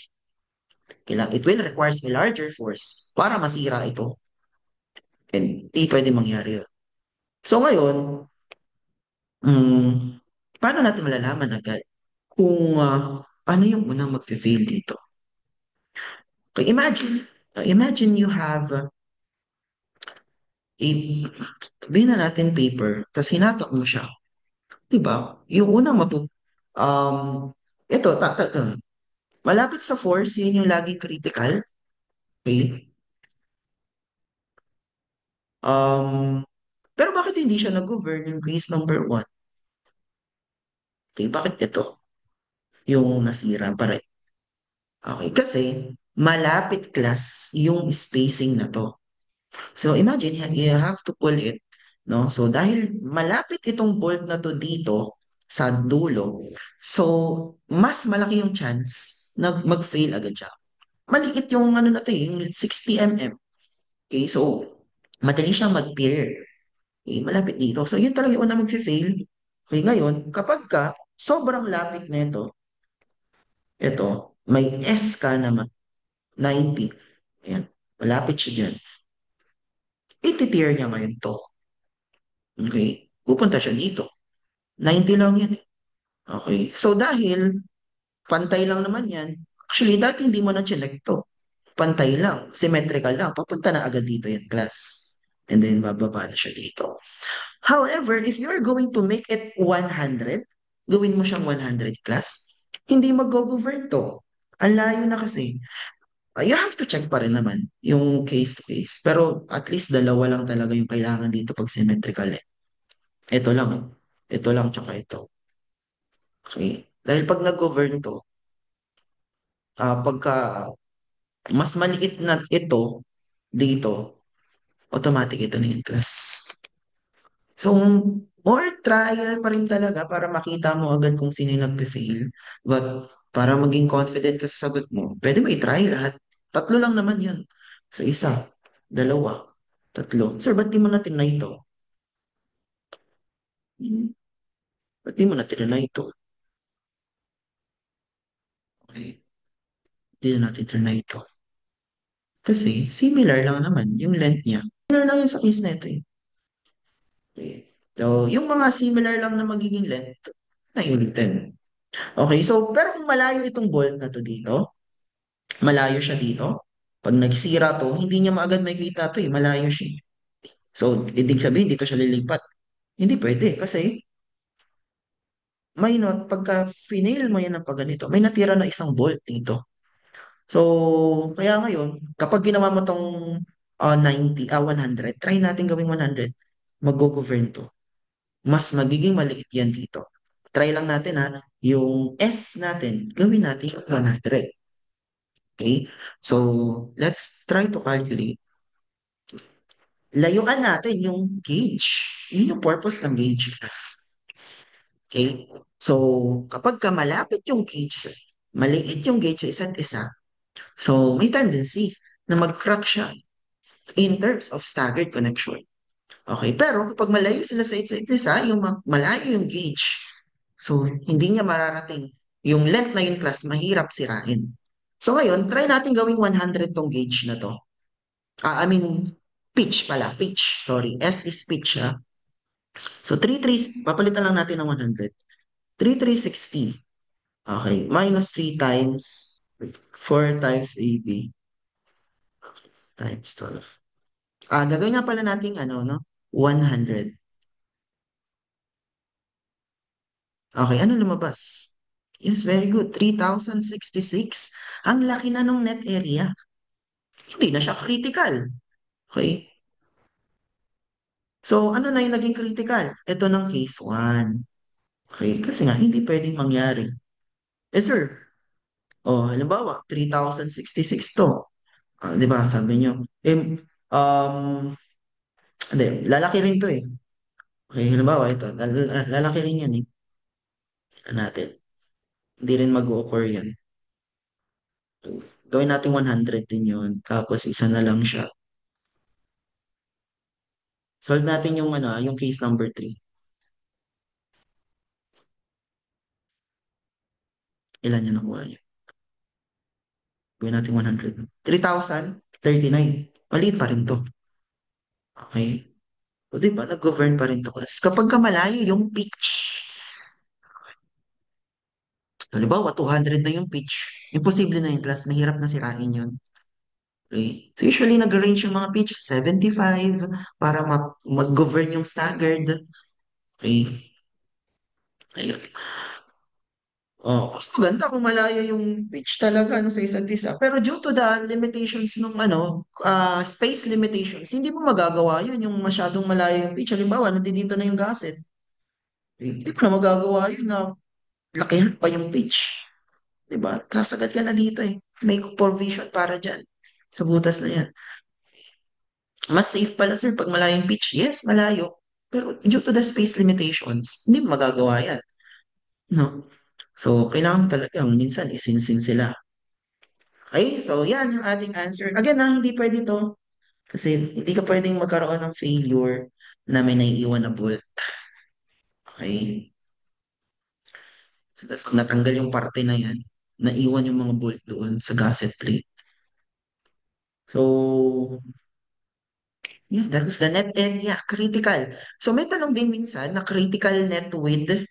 It will requires a larger force para masira ito. And di pwede mangyari yun. So ngayon, mm, paano natin malalaman agad kung ano yung unang mag-fail dito? Okay, imagine you have a, sabihin na natin paper, tapos hinatak mo siya. Di ba? Yung unang ito, malapit sa force, yun yung lagi critical. Okay? Um, pero bakit hindi siya nag-govern yung case number one? Okay, bakit ito? Yung nasira pa rin. Okay, kasi malapit class yung spacing na to. So imagine, you have to pull it, no? So dahil malapit itong bolt na to dito sa dulo, so mas malaki yung chance na mag-fail agad siya. Maliit yung ano na to, yung 60 mm. Okay, so madali siyang mag-tear. Okay, malapit dito. So yun talaga yung una mag-fail. Okay, ngayon, kapag ka sobrang lapit nito, ito, may S ka naman, 90. Ayan, malapit siya dyan. Iti-tear niya ngayon to. Okay, pupunta siya dito. 90 lang yan eh. Okay, so dahil pantay lang naman yan, actually dati hindi mo na chinek to. Pantay lang, symmetrical lang, papunta na agad dito yan, class. And then bababa na siya dito. However, if you're going to make it 100, gawin mo siyang 100 class, hindi mag-govern to. Ang layo na kasi. You have to check pa rin naman yung case to case. Pero at least dalawa lang talaga yung kailangan dito pag symmetrical eh. Ito lang. Ito lang tsaka ito. Okay. Dahil pag nag-govern to, pagka mas maliit na ito dito, automatic ito na yung class. So, more trial pa rin talaga para makita mo agad kung sino yung nagpe-fail. But para maging confident ka sa sagot mo, pwede mo i-try lahat. Tatlo lang naman yun. So, isa, dalawa, tatlo. Sir, ba't di mo natin na ito? Ba't di mo natin na ito? Okay, di na natin trinay ito. Kasi, similar lang naman yung length niya. Similar lang yung sa case na ito eh. Okay. So, yung mga similar lang na magiging length, naiulitin. Okay, so, pero kung malayo itong bolt na to dito, malayo siya dito, pag nagsira to, hindi niya maagad makikita to eh, malayo siya. So, ibig sabihin, dito siya lilipat. Hindi pwede, kasi may not, pagka finail mo yan ng pag ganito, may natira na isang bolt dito. So, kaya ngayon, kapag ginawa mo tong 100, try natin gawing 100, mag-govern to. Mas magiging maliit yan dito. Try lang natin ha, yung S natin, gawin natin yung 100. Okay? So, let's try to calculate. Layuan natin yung gauge. Yun yung purpose ng gauge class. Okay? So, kapag ka malapit yung gauge, maliit yung gauge sa isa't isa, so may tendency na mag-crack siya in terms of staggered connection. Okay, pero kapag malayo sila sa isa't isa, yung malayo yung gauge, so hindi niya mararating. Yung length na yung class, mahirap sirain. So ngayon, try natin gawing 100 tong gauge na to. I mean, pitch pala, pitch. Sorry, S is pitch ha. So 3 papalitan lang natin ng 100. 3,360. Okay, minus 3 times 4 times 80 times 12. Gagawin nga pala natin ano, no? 100. Okay, ano lumabas? Yes, very good. 3,066. Ang laki na nung net area. Hindi na siya critical. Okay? So, ano na yung naging critical? Ito ng case 1. Okay? Kasi nga, hindi pwedeng mangyari. Yes, sir. O, halimbawa, 3,066 to. Ah, di ba, sabi niyo. Hindi, lalaki rin to eh. Okay, halimbawa, ito, lalaki rin yan eh. Tignan natin. Hindi rin mag-occur yan. Gawin natin 100 din yun. Tapos, isa na lang siya. Solve natin yung, ano, yung case number 3. Ilan yung nakuha niyo? Gawin natin 100. 3,039. Maliit pa rin to. Okay? O, di ba? Nag-govern pa rin to. Class. Kapag ka malayo yung pitch, halimbawa, 200 na yung pitch, imposible na yung class. Mahirap na sirain yun. Okay? So, usually, nag-range yung mga pitch 75 para mag-govern yung staggered. Okay? Ayun. Oh, mas maganda kung malayo yung pitch talaga no, sa isa't isa. Pero due to the limitations nung space limitations, hindi mo magagawa yun, yung masyadong malayo yung pitch. Halimbawa, nandito na yung gasset. Hindi mo na magagawa yun na lakihan pa yung pitch. Diba? Sasagad ka na dito eh. May provision para dyan. Sa butas na yan. Mas safe pala sir pag malayo yung pitch. Yes, malayo. Pero due to the space limitations, hindi mo magagawa yan. No? So, kailangan talagang minsan isinsin sila. Okay, so yan yung ating answer. Again, hindi pwede to. Kasi hindi ka pwedeng magkaroon ng failure na may naiiwan na bolt. Okay? So, pag natanggal yung parte na yan, naiwan yung mga bolt doon sa gasket plate. So, yeah, that was the net area, critical. So, may tanong din minsan na critical net width.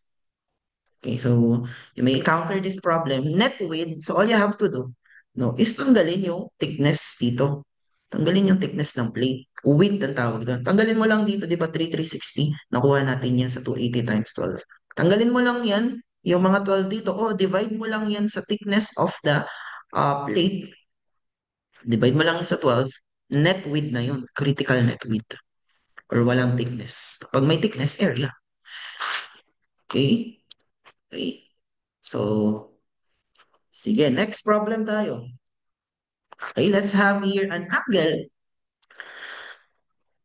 Okay, so you may encounter this problem. Net width, so all you have to do, no, is tanggalin yung thickness dito. Tanggalin yung thickness ng plate. Width ang tawag doon. Tanggalin mo lang dito, di ba, 3,360. Nakuha natin yan sa 280 times 12. Tanggalin mo lang yan, yung mga 12 dito, o divide mo lang yan sa thickness of the plate. Divide mo lang yan sa 12. Net width na yun. Critical net width. Or walang thickness. Pag may thickness, area. Okay? Okay. So, sige, next problem tayo. Okay, let's have here an angle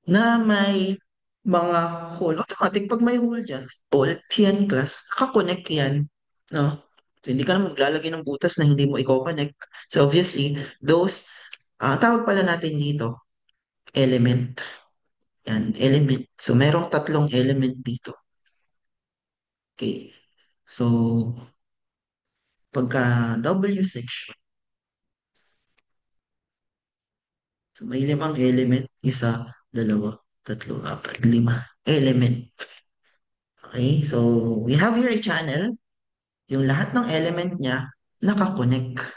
na may mga hole. Automatic, pag may hole dyan, bolt yan, class. Nakakonect yan. No? So, hindi ka naman maglalagay ng butas na hindi mo i-connect. So, obviously, those, tawag pala natin dito, element. Yan, element. So, merong tatlong element dito. Okay. So, pagka W section, so may limang element, isa, dalawa, tatlo, apat, lima element. Okay, so we have here a channel, yung lahat ng element niya nakakonect.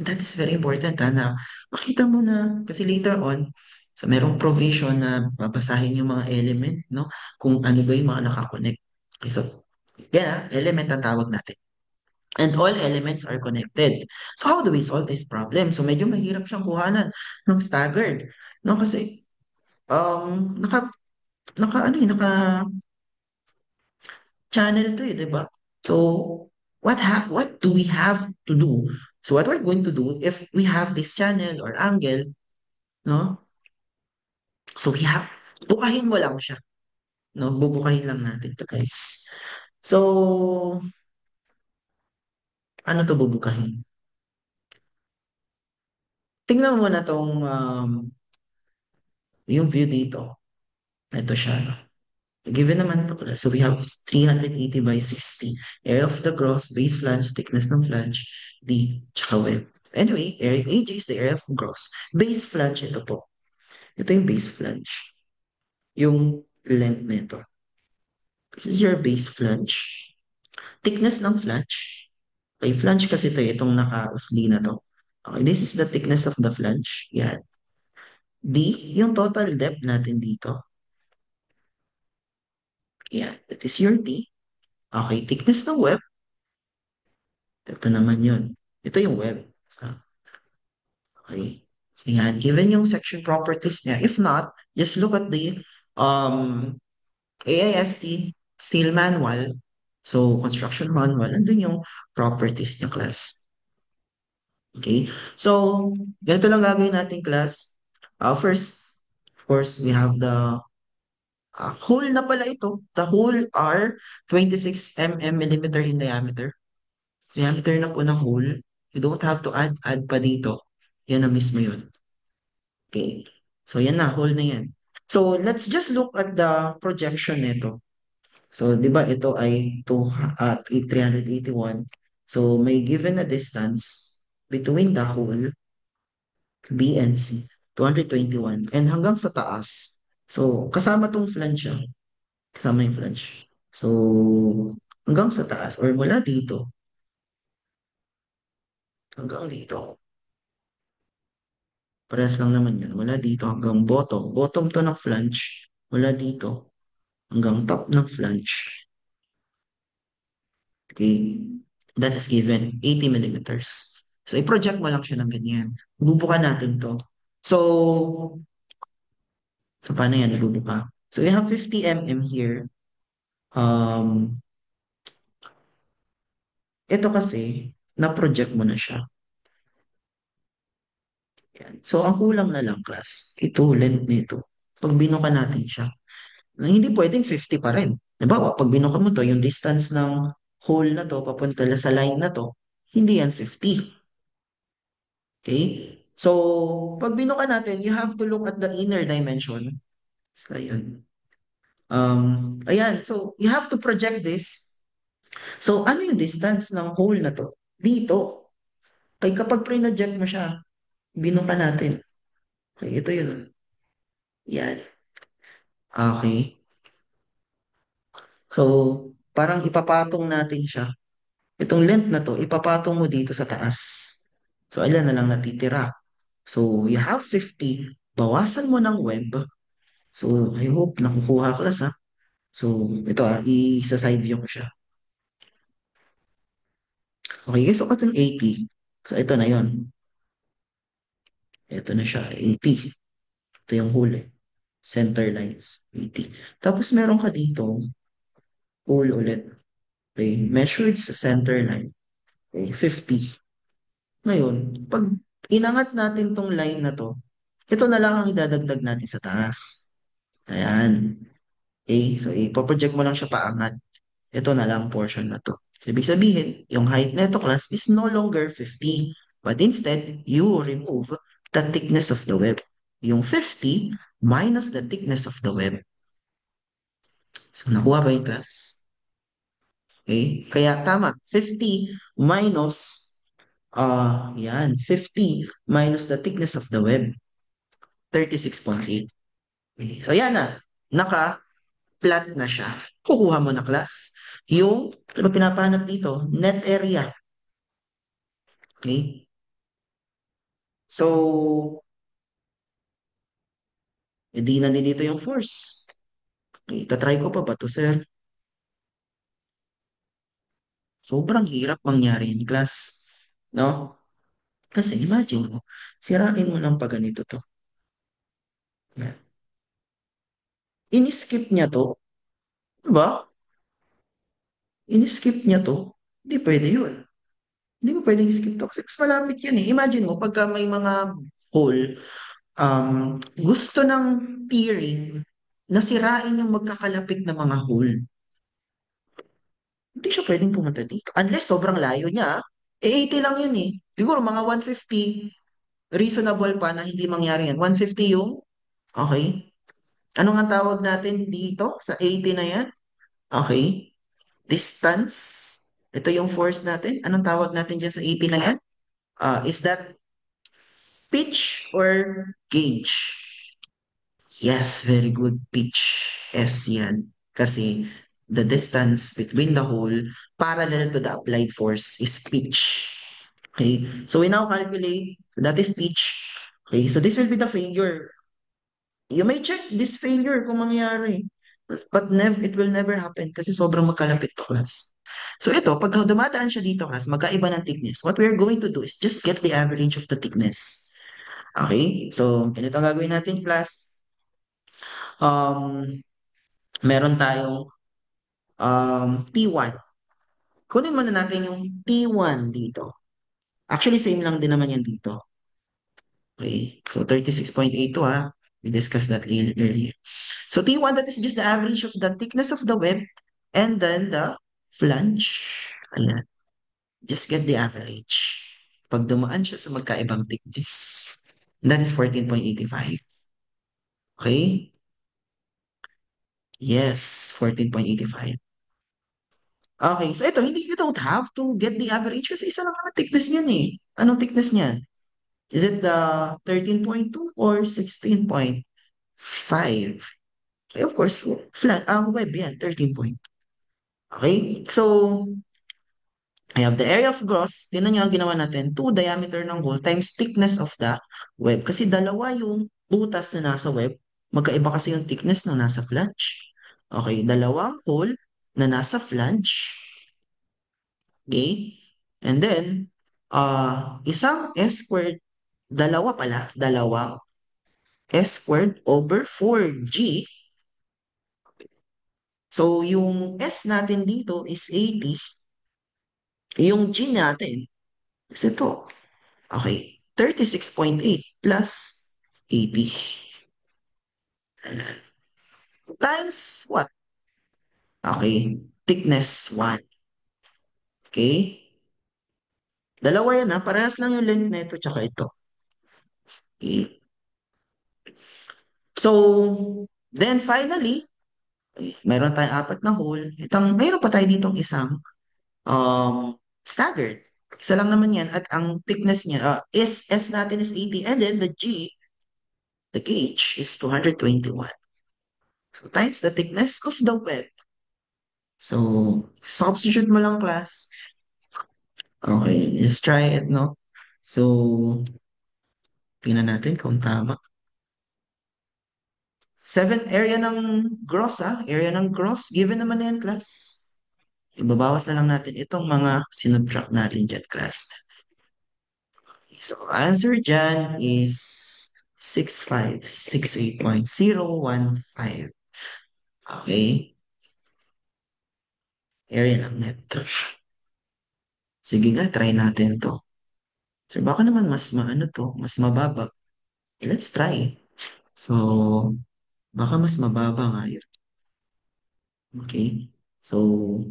That is very important na makita mo na, kasi later on, so merong provision na babasahin yung mga element, no? Kung ano ba yung mga nakakonect. Okay, so, yan element ang tawag natin. And all elements are connected. So how do we solve this problem? So medyo mahirap siyang kuhanan ng staggered. No, kasi naka channel to eh, di ba? So what do we have to do? So what we're going to do if we have this channel or angle, no? So we have bukahin mo lang siya, no? Bubukahin lang natin to, guys. So ano to bubukahin? Tingnan mo na tong yung view dito. Ito siya, no? Given naman to class, so we have 380 by 60. Area of the gross, base flange, thickness ng flange, D, tsaka web. Anyway, area AJ is the area of gross. Base flange, ito po. Ito yung base flange. Yung length nito. This is your base flange. Thickness ng flange. Okay, flange kasi ito, itong naka-usli na to. Okay, this is the thickness of the flange. Yan. D, yung total depth natin dito. Yan, that is your D. Okay, thickness ng web. Ito naman yun. Ito yung web. So, okay. So yan, given yung section properties niya. If not, just look at the AIST steel manual. So, construction manual, andun yung properties niya, class. Okay? So, ganito lang gagawin natin, class. First, of course, we have the hole na pala ito. The hole are 26 millimeter in diameter. Diameter na po ng hole. You don't have to add pa dito. Yan na mismo yun. Okay. So, yan na, hole na yan. So, let's just look at the projection nito. So, di ba ito ay 381. So, may given na distance between the hole B and C, 221. And hanggang sa taas. So, kasama tong flange siya. Kasama yung flange. So, hanggang sa taas or mula dito hanggang dito. Parehas lang naman yun. Mula dito hanggang bottom. Bottom to ng flange. Mula dito hanggang top ng flange. Okay. That is given 80 millimeters. So, i-project mo lang siya ng ganyan. Bubuka natin to. So, paano yan? Ibubuka. So, we have 50 mm here. Um, ito kasi, na-project mo na siya. Yan. So, ang kulang na lang, class, ito, length nito. Pag binuka natin siya, na hindi pwedeng 50 pa rin. Diba, pag binuka mo to, yung distance ng hole na to, papunta na sa line na to, hindi yan 50. Okay? So, pag binuka natin, you have to look at the inner dimension. So, ayun. Ayan. So, you have to project this. So, ano yung distance ng hole na to? Dito. Kaya kapag pre-project mo siya, binuka natin. Okay, ito yun. Yan. Okay. So, parang ipapatong natin siya. Itong length na to, ipapatong mo dito sa taas. So, ilan na lang natitira? So, you have 50. Bawasan mo ng web. So, I hope nakukuha class ha. So, ito isa-side view ko siya. Okay, so katong 80. So, ito na yon. Ito na siya, 80. Ito yung hole. Center lines, 80. Tapos meron ka dito, hole ulit. Okay, measured sa center line. Okay, 50. Ngayon, pag inangat natin tong line na to, ito na lang ang idadagdag natin sa taas. Ayan. Okay, so ipoproject mo lang siya paangat. Ito na lang portion na to. So, ibig sabihin, yung height nito class is no longer 50. But instead, you remove the thickness of the web. Yung 50 minus the thickness of the web. So, nakuha ba yung class? Okay? Kaya tama, 50 minus, yan, 50 minus the thickness of the web, 36.8. Okay. So, yan na. Naka-flat na siya. Kukuha mo na class. Yung, ano ba pinapahanap dito? Net area. Okay? So, hindi na din dito yung force. Okay, tatry ko pa ba to, sir? Sobrang hirap mangyari in class. No? Kasi imagine mo, sirain mo ng pag ganito to. Yan. In-skip niya to, diba? In-skip niya to, hindi pwede yun. Hindi mo pwedeng skip to kasi mas malapit yan eh. Imagine mo, pagka may mga hole, gusto ng peering na sirain yung magkakalapit na mga hole. Hindi siya pwedeng pumunta dito. Unless sobrang layo niya. 80 lang yun eh. Siguro mga 150, reasonable pa na hindi mangyari yan. 150 yung, okay. Ano nga tawag natin dito sa 80 na yan? Okay. Distance. Ito yung force natin. Anong tawag natin dyan sa 80 na yan? Is that pitch or gauge? Yes, very good. Pitch. S yan. Kasi the distance between the hole parallel to the applied force is pitch. Okay, so we now calculate, so that is pitch. Okay, so this will be the failure. You may check this failure kung mangyari. But it will never happen kasi sobrang magkalapit to class. So ito, pag dumadaan siya dito class, magkaiba ng thickness. What we're going to do is just get the average of the thickness. Okay, so ganito ang gagawin natin class. Um, meron tayong P1. kunin muna natin yung T1 dito. Actually, same lang din naman yan dito. Okay, so 36.82 ah. We discussed that earlier. So T1, that is just the average of the thickness of the web and then the flange. Ayan, just get the average. Pag dumaan siya sa magkaibang thickness, that is 14.85. Okay? Yes, 14.85. Okay, so ito, hindi you don't have to get the average kasi isa lang naman thickness niyan eh. Anong thickness niyan? Is it the 13.2 or 16.5? Okay, of course, flat, web yan, 13 point. Okay, so I have the area of gross. Tingnan nyo ang ginawa natin. 2 diameter ng hole times thickness of the web. Kasi dalawa yung butas na nasa web. Magkaiba kasi yung thickness na nasa flange. Okay, dalawang hole na nasa flange. Okay? And then, isang S squared, dalawa pala, dalawang S squared over 4G. So, yung S natin dito is 80. Yung G natin is ito. Okay. 36.8 plus 80. Times what? Okay. Thickness 1. Okay. Dalawa yan ha. Parehas lang yung length na ito tsaka ito. Okay. So, then finally, meron tayong apat na hole. Mayroon pa tayo ditong isang staggered. Isa lang naman yan. At ang thickness niya, S natin is 80. And then the G, the gauge is 221. So, times the thickness of the web. So, substitute mo lang class. Okay, just try it, no? So, tingnan natin kung tama. 7 area ng gross, area ng gross. Given naman na yan, class. Ibabawas na lang natin itong mga sinubtract natin dyan, class. So, answer dyan is 6568.015. Okay? Area ng net. Sige nga, try natin to. So, baka naman mas maano to, mas mababa. Let's try. So, baka mas mababa nga yun. Okay? So,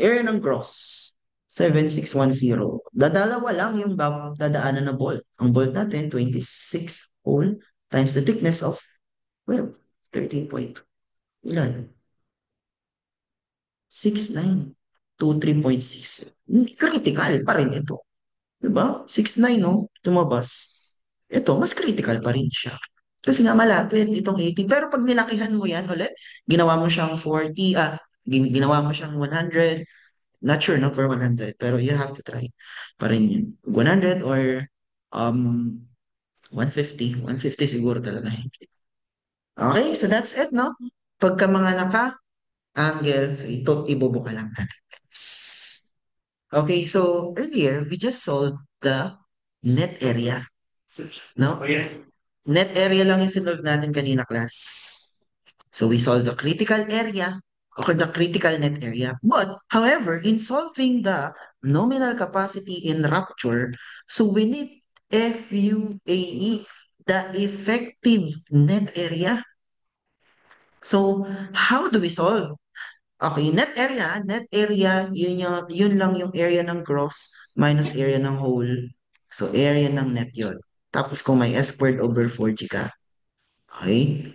area ng gross, 7610. Dadalawa lang yung dadaanan na bolt. Ang bolt natin, 26 hole times the thickness of, well, 13 point. Ilan? 69 to 3.6. Critical pa rin ito. Diba? 69, no? Tumabas. Ito, mas critical pa rin siya. Kasi nga malapit itong 80. Pero pag nilakihan mo yan ulit, ginawa mo siyang 40, ginawa mo siyang 100. Not sure, no, for 100. Pero you have to try pa rin yun. 100 or um 150. 150 siguro talaga. Okay, so that's it, no? Pagka mga naka-angle, so ito, ibubuka lang natin. Okay, so earlier, we just solved the net area. No? Oh, yeah. Net area lang yung sinolve natin kanina, class. So we solve the critical area or the critical net area. But, however, in solving the nominal capacity in rupture, so we need FUAE, the effective net area. So, how do we solve? Okay, net area, yun lang yung area ng gross minus area ng whole. So, area ng net yun. Tapos kung may S squared over 4G ka, okay?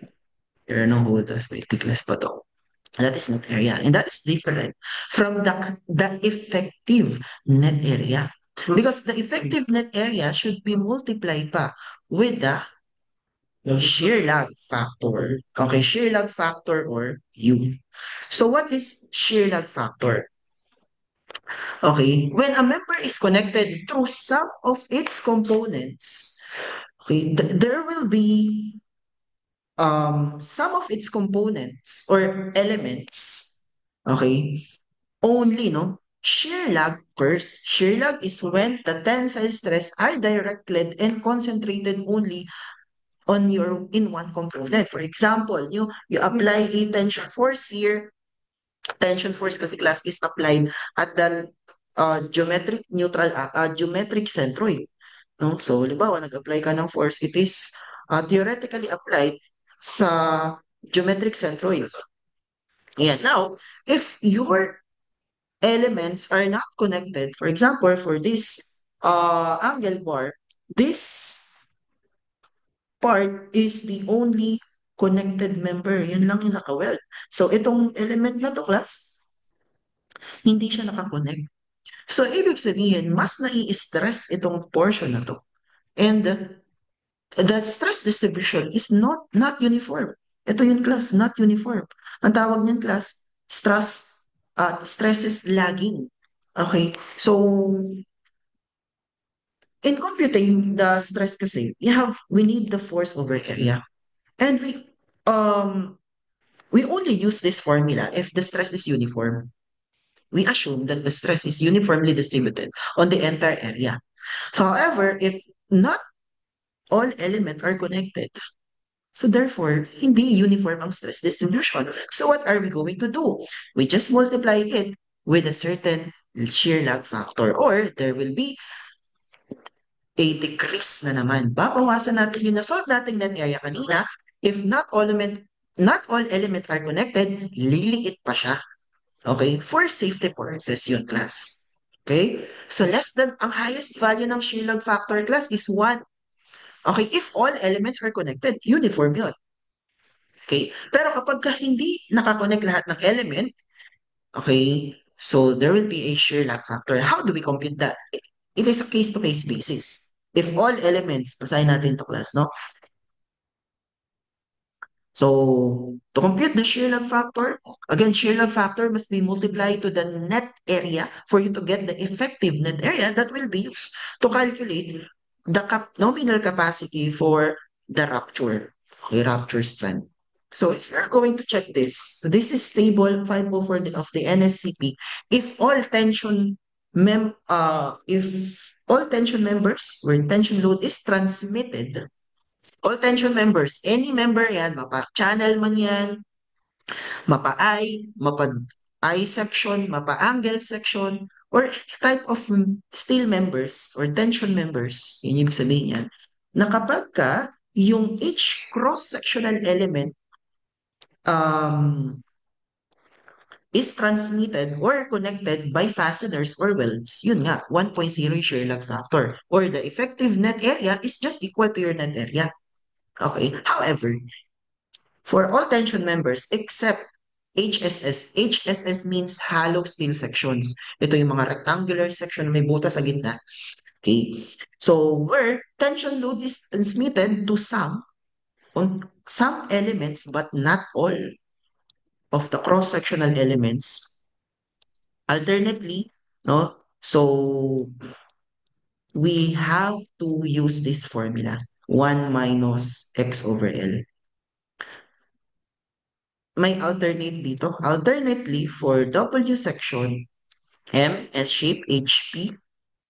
Area ng whole, tapos may thickness pa to. That is net area. And that is different from the effective net area. Because the effective net area should be multiplied pa with the shear lag factor. Okay, shear lag factor or U. So what is shear lag factor? Okay, when a member is connected through some of its components, okay, there will be some of its components or elements, okay, only, no? Shear lag occurs. Shear lag is when the tensile stress are directed and concentrated only on your in one component. For example, you apply a tension force here. Tension force kasi class is applied at the geometric centroid. No? So, halimbawa, nag-apply ka ng force, it is theoretically applied sa geometric centroid. Ayan. Now, if your elements are not connected, for example, for this angle bar, this part is the only connected member. Yun lang yung naka-weld. So, itong element na to, class, hindi siya nakakonect. So, ibig sabihin, mas nai-stress itong portion na to. And the stress distribution is not uniform. Ito yung class, not uniform. Ang tawag niyan class, stress is lagging. Okay? So, in computing the stress kasi, we need the force over area. And um we only use this formula if the stress is uniform. We assume that the stress is uniformly distributed on the entire area. So however, if not all elements are connected, so therefore, hindi uniform ang stress distribution. So what are we going to do? We just multiply it with a certain shear lag factor, or there will be a decrease na naman. Babawasan natin yung na-solve nating net area kanina. If not all element are connected, liliit pa siya. Okay? For safety purposes yun, class. Okay? So less than, ang highest value ng shear lag factor, class, is 1. Okay? If all elements are connected, uniform yun. Okay? Pero kapag hindi nakakonect lahat ng element, okay, so there will be a shear lag factor. How do we compute that? It is a case-to-case basis. If all elements, basahin natin to class, no? So, to compute the shear lag factor, again, shear lag factor must be multiplied to the net area for you to get the effective net area that will be used to calculate the nominal capacity for the rupture strength. So, if you're going to check this, so this is table 504 of the NSCP. If all tension members where tension load is transmitted, all tension members, any member yan, mapa-channel man yan, mapa-I, mapa-I section, mapa-angle section, or any type of steel members or tension members, yun ibig sabihin yan, na kapag yung each cross-sectional element um, is transmitted or connected by fasteners or welds, yun nga, 1.0 shear lag factor. Or the effective net area is just equal to your net area. Okay. However, for all tension members except HSS. HSS means hollow steel sections. Ito yung mga rectangular section na may butas sa gitna. Okay? So, where tension load is transmitted to on some elements but not all of the cross-sectional elements. Alternately, no? So, we have to use this formula. 1 minus x over L. May alternate dito. Alternately, for W section, M, S shape, HP.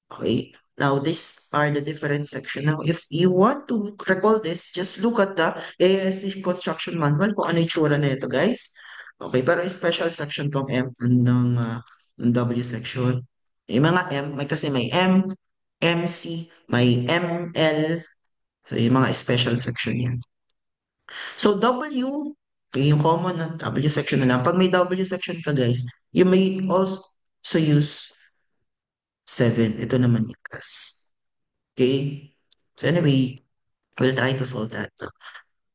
Okay. Now, these are the different section. Now, if you want to recall this, just look at the ASC construction manual kung ano yung tsura na ito, guys. Okay, pero special section tong M ng W section. Yung mga M, kasi may M, MC, may ML. So, yung mga special section yan. So, W, okay, yung common na W section na lang. Pag may W section ka, guys, you may also use 7. Ito naman yung class. Okay? So anyway, we'll try to solve that.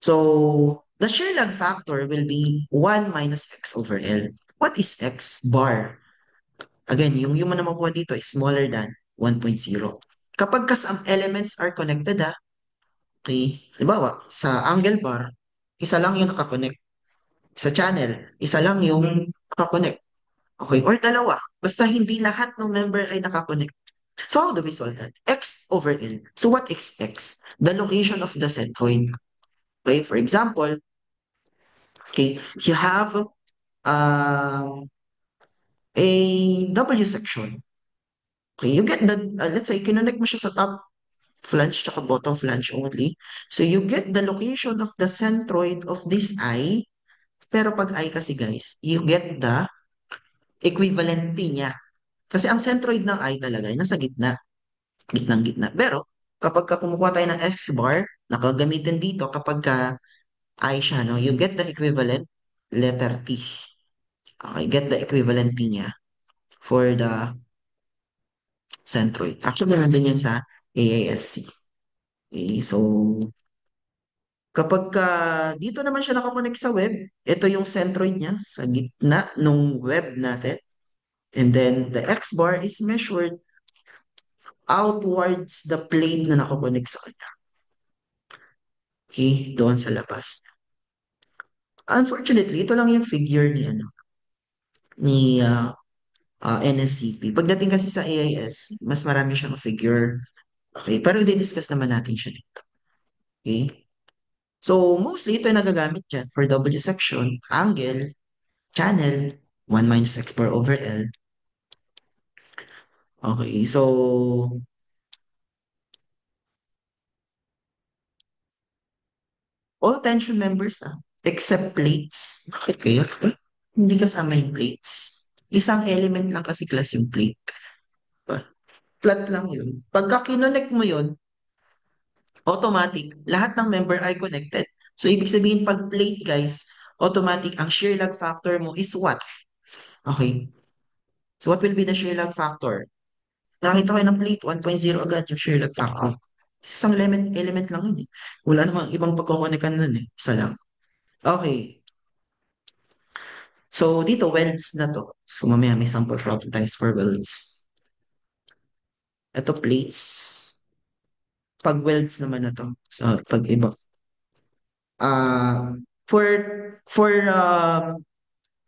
So the shear lag factor will be 1 minus x over L. What is x bar? Again, yung man na makuha dito is smaller than 1.0. Kapag some elements are connected, okay, halimbawa, sa angle bar, isa lang yung nakakonect. Sa channel, isa lang yung nakakonect. Okay, or dalawa. Basta hindi lahat ng member ay nakakonect. So how do we solve that? X over L. So what is X? The location of the centroid. Okay, for example, okay, you have a W section. Okay, you get the, let's say, kinonect mo siya sa top flange tsaka bottom flange only. So you get the location of the centroid of this eye, pero pag eye kasi guys, you get the equivalent P niya. Kasi ang centroid ng eye talaga ay nasa gitna, gitnang gitna. Pero kapag ka kumukuha tayo ng X-bar, nakagamitin dito kapag ka eye siya, no, you get the equivalent letter T. Okay, get the equivalent T niya for the centroid. Actually, nandun yan sa AASC. Okay, so kapag ka dito naman siya nakakonect sa web, ito yung centroid niya sa gitna nung web natin. And then the X bar is measured outwards the plane na nakakonect sa kanya. Okay, doon sa labas. Unfortunately, ito lang yung figure ni NSCP. Pagdating kasi sa AIS, mas marami siyang figure. Okay, pero i-discuss naman natin siya dito. Okay? So, mostly ito yung nagagamit dyan for W section, angle, channel, 1 minus x bar over L. Okay, so all tension members except plates. Bakit kaya? Hindi kasama yung plates. Isang element lang kasi class yung plate. Flat lang yun. Pagka kinonect mo yun, automatic, lahat ng member are connected. So, ibig sabihin, pag plate, guys, automatic, ang shear lag factor mo is what? Okay. So, what will be the shear lag factor? Nakita ko ng plate, 1.0 agad yung shear lag factor. Isang element lang yun eh. Wala namang ibang pagkukonikan nun eh. Isa lang. Okay. So, dito, welds na to. So, mamaya may sample problem tayo for welds. Ito, plates. Pag welds naman na to. So, pag iba. For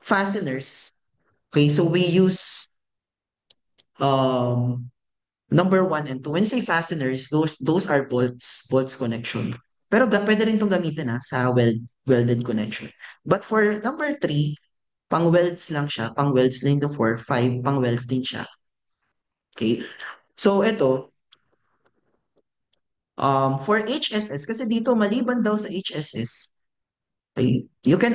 fasteners, okay, so we use um, number one and two. When you say fasteners, those are bolts connection. Pero pwede rin itong gamitin sa welded connection. But for number three, pang welds lang siya, pang welds din to 4, 5, pang welds din siya. Okay? So ito, for HSS, kasi dito maliban daw sa HSS, okay, you can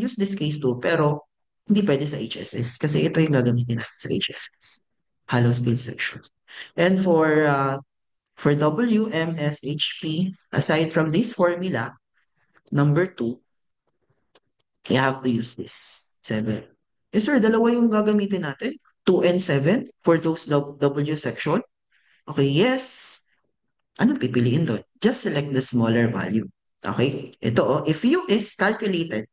use this case too, pero hindi pwede sa HSS kasi ito yung gagamitin natin sa HSS. Hollow steel sections. And for WMSHP, aside from this formula, number two, you have to use this. 7. Yes, sir, dalawa yung gagamitin natin. 2 and 7 for those W section. Okay, yes. Anong pipiliin doon? Just select the smaller value. Okay? Ito, if U is calculated,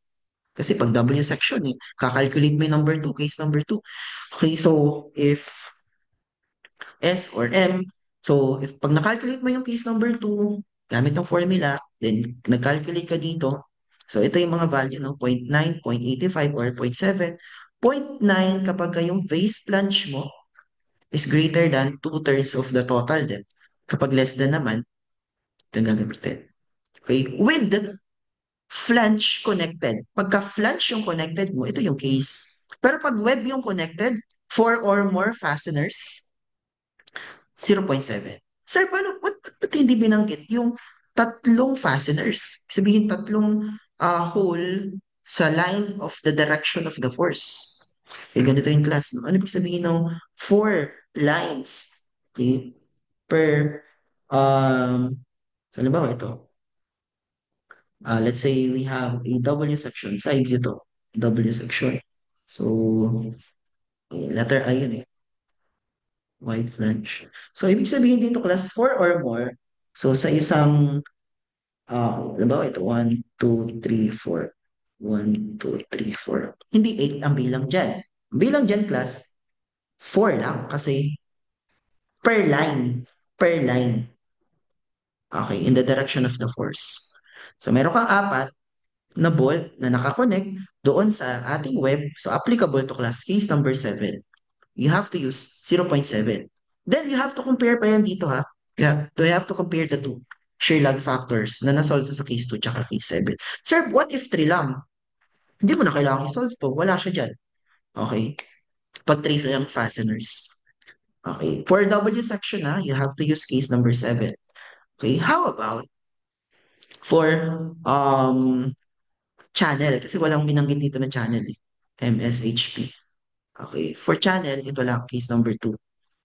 kasi pag W section, kakalculate mo yung number 2, case number 2. Okay, so if S or M, so if pag nakalculate mo yung case number 2, gamit ng formula, then nag-calculate ka dito. So ito yung mga value, no? 0.9, 0.85, or 0.7. 0.9 kapag yung phase plunge mo is greater than 2/3 of the total depth. Kapag less than naman, ito yung gagamitin. Okay? With flange connected. Pagka flange yung connected mo, ito yung case. Pero pag web yung connected, 4 or more fasteners, 0.7. Sir, ba't hindi binanggit yung tatlong fasteners? Sabihin tatlong hole sa line of the direction of the force. Okay, ganito yung class. No? Ano ibig sabihin ng 4 lines? Okay, per, so halimbawa ito. Let's say we have a W section. Side view to. W section. So, letter I yun eh. White flange. So, ibig sabihin dito class 4 or more. So, sa isang, halimbawa ito, 1, 2, 3, 4. 1, 2, 3, 4. Hindi 8 ang bilang dyan. Ang bilang dyan class, 4 lang kasi per line. Per line. Okay, in the direction of the force. So, meron kang apat na bolt na nakakonect doon sa ating web. So, applicable to class case number 7. You have to use 0.7. Then, you have to compare pa yan dito ha. You have to compare the two shear lag factors na nasolve sa case 2 tsaka case 7. Sir, what if 3 lang? Hindi mo na kailangan i-solve to. Wala siya dyan. Okay? Pag 3 lang fasteners. Okay. For W section na, you have to use case number 7. Okay. How about for channel? Kasi walang binanggit dito na channel eh. MSHP. Okay. For channel, ito lang, case number 2.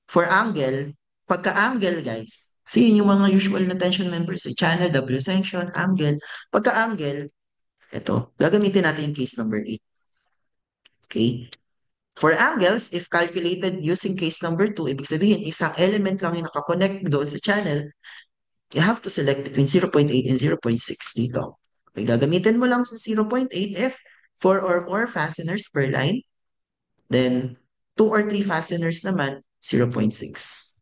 For angle, pagka-angle guys, kasi yun yung mga usual na tension members, channel, W section, angle. Pagka-angle, ito, gagamitin natin yung case number 8. Okay? For angles, if calculated using case number 2, ibig sabihin, isang element lang yung nakakonect doon sa channel, you have to select between 0.8 and 0.6 dito. Okay, gagamitin mo lang sa 0.8 if 4 or more fasteners per line. Then, 2 or 3 fasteners naman, 0.6.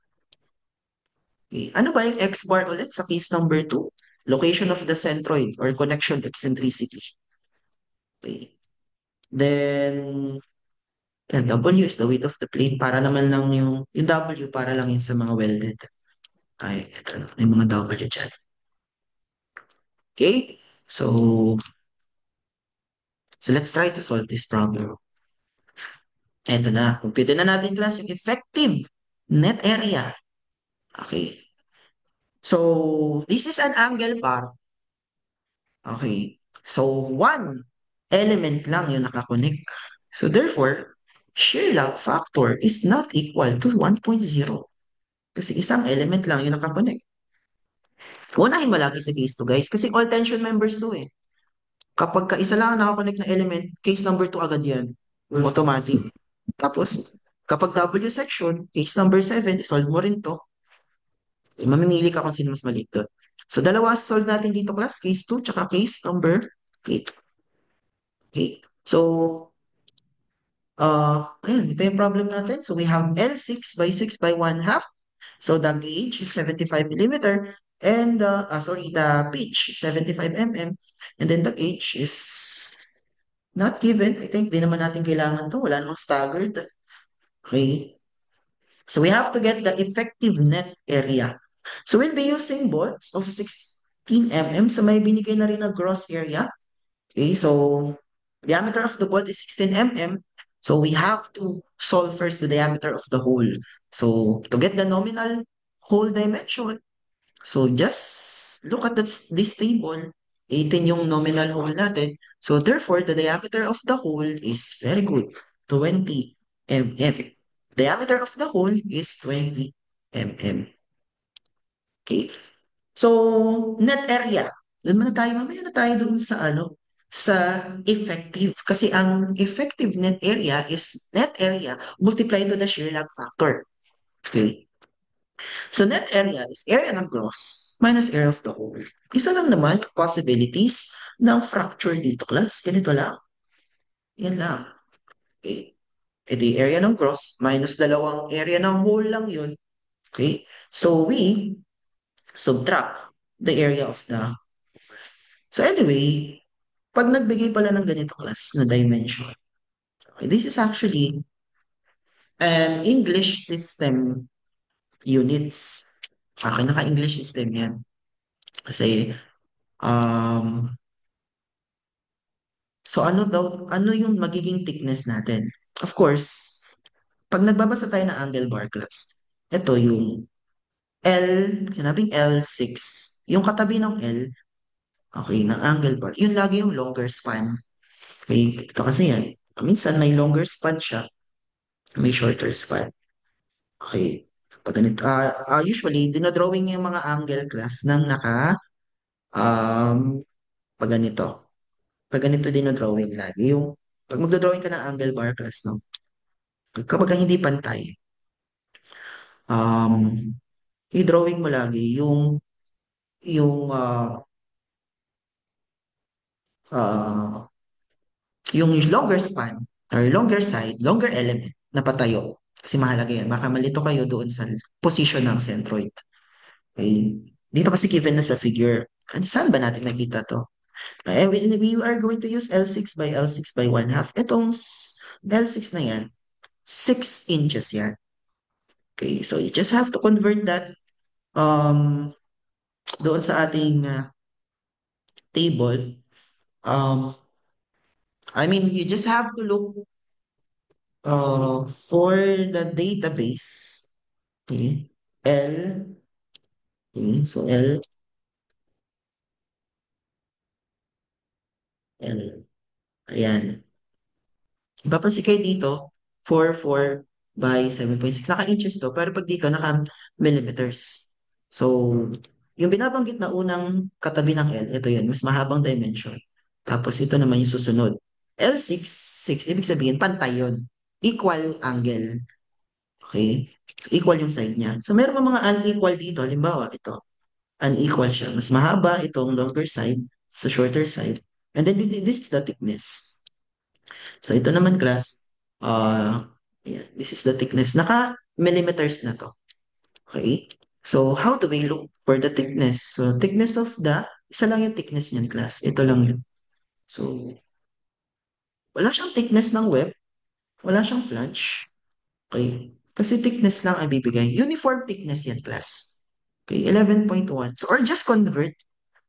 Okay. Ano ba yung X bar ulit sa case number 2? Location of the centroid or connection eccentricity. Okay. Then, and W is the weight of the plate para naman lang yung W para lang yun sa mga welded. Ay, ito na, may mga W dyan. Okay? So let's try to solve this problem. Ito na. Compute na natin class yung effective net area. Okay. So, this is an angle bar. Okay. So, one element lang yung nakakonect. So, therefore, shear log factor is not equal to 1.0. Kasi isang element lang yung nakakonect. Unahin mo lagi sa case to guys. Kasi all tension members to eh. Kapag ka isa lang ang nakakonect na element, case number 2 agad yan. Automatic. Tapos, kapag W section, case number 7, solve mo rin to. Mamimili ka kung sino mas maliit doon. So, dalawa solve natin dito class, case 2, tsaka case number 8. Okay. So, ayun, ito yung problem natin. So, we have L6 by 6 by 1 half. So, the gauge is 75 millimeter. And, the pitch, 75 mm. And then the gauge is not given. I think di naman natin kailangan to. Wala namang staggered. Okay. So we have to get the effective net area. So we'll be using bolts of 16 mm. So may binigay na rin na gross area. Okay. So diameter of the bolt is 16 mm. So we have to solve first the diameter of the hole. So to get the nominal hole dimension, so just look at this table. 18 yung nominal hole natin. So therefore, the diameter of the hole is very good. 20 mm. Diameter of the hole is 20 mm. Okay. So, net area. Doon muna tayo. Mamaya na tayo doon sa sa effective. Kasi ang effective net area is net area multiplied to the shear lag factor. Okay. So net area is area ng gross minus area of the whole. Isa lang naman possibilities ng fracture dito, class. Ganito lang. Yan lang. Okay. E di area ng gross minus dalawang area ng whole lang yun. Okay. So we subtract the area of the... So anyway, pag nagbigay pala ng ganito, class, na dimension, okay, this is actually an English system units. Okay, naka-English system yan. Kasi Um, so ano yung magiging thickness natin? Of course, pag nagbabasa tayo ng angle bar class, ito yung L, sinabing L6, yung katabi ng L, okay, ng angle bar, yun lagi yung longer span. Okay, ito kasi yan. Minsan may longer span siya, may shorter span. Okay, pag ganito, usually, dinodrawing yung mga angle class ng pag ganito. Pag ganito din na drawing lagi, yung pag magdodrawing ka ng angle bar class, no? Kapag hindi pantay, um, i-drawing mo lagi yung uh, yung longer span or longer side, longer element na patayo. Kasi mahalaga yan. Baka malito kayo doon sa position ng centroid. Okay. Dito kasi given na sa figure. Ano, saan ba natin makita to? We are going to use L6 by L6 by 1 half. Itong L6 na yan, 6 inches yan. Okay, so you just have to convert that um doon sa ating table. Um, I mean, you just have to look for the database. Okay. L, okay, so L, ayan. Papansin kayo dito, 4 by 7.6. Naka-inches to, pero pag dito, naka-millimeters. So, yung binabanggit na unang katabi ng L, ito yun, mas mahabang dimension. Tapos ito naman yung susunod. L6, 6, ibig sabihin, pantay yun. Equal angle. Okay? So, equal yung side niya. So, meron mga unequal dito. Halimbawa, ito. Unequal siya. Mas mahaba itong longer side sa shorter side. And then, this is the thickness. So ito naman class, yeah, this is the thickness. Naka-millimeters na to. Okay? So how do we look for the thickness? So thickness of isa lang yung thickness niyan class. Ito lang yun. So wala siyang thickness ng web, wala siyang flange. Okay? Kasi thickness lang ay bibigay. Uniform thickness yan class. Okay, 11.1. So or just convert.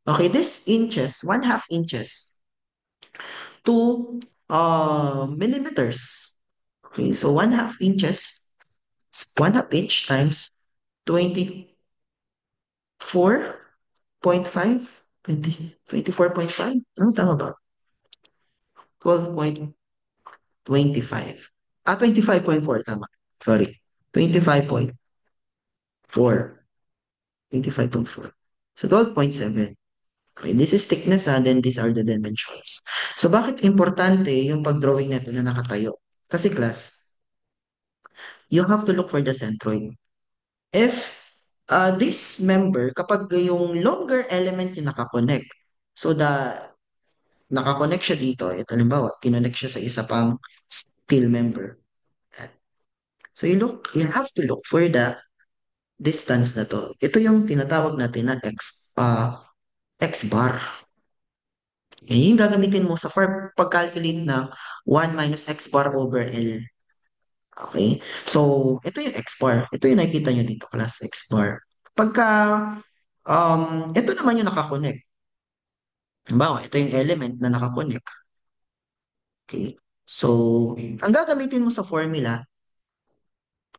Okay, this inches, 1/2 inches to millimeters. Okay, so 1/2 inches. 1/2 inch times 24.5? 24.5? Ano tama ba? 12.25. 25.4 tama. Sorry. 25.4. 25.4. So 12.7. Okay, this is thickness then these are the dimensions. So bakit importante yung pag-drawing nito na nakatayo? Kasi class, you have to look for the centroid. If this member, kapag yung longer element yung nakakonect, so nakakonect siya dito, ito halimbawa, kinonect siya sa isa pang steel member. So you have to look for the distance na to. Ito yung tinatawag natin na X bar. Yung gagamitin mo sa pag-calculate ng 1 minus X bar over L. Okay? So, ito yung X bar. Ito yung nakikita nyo dito, class X bar. Pagka, ito naman yung nakakonect. Halimbawa, ito yung element na nakakonect. Okay? So, ang gagamitin mo sa formula,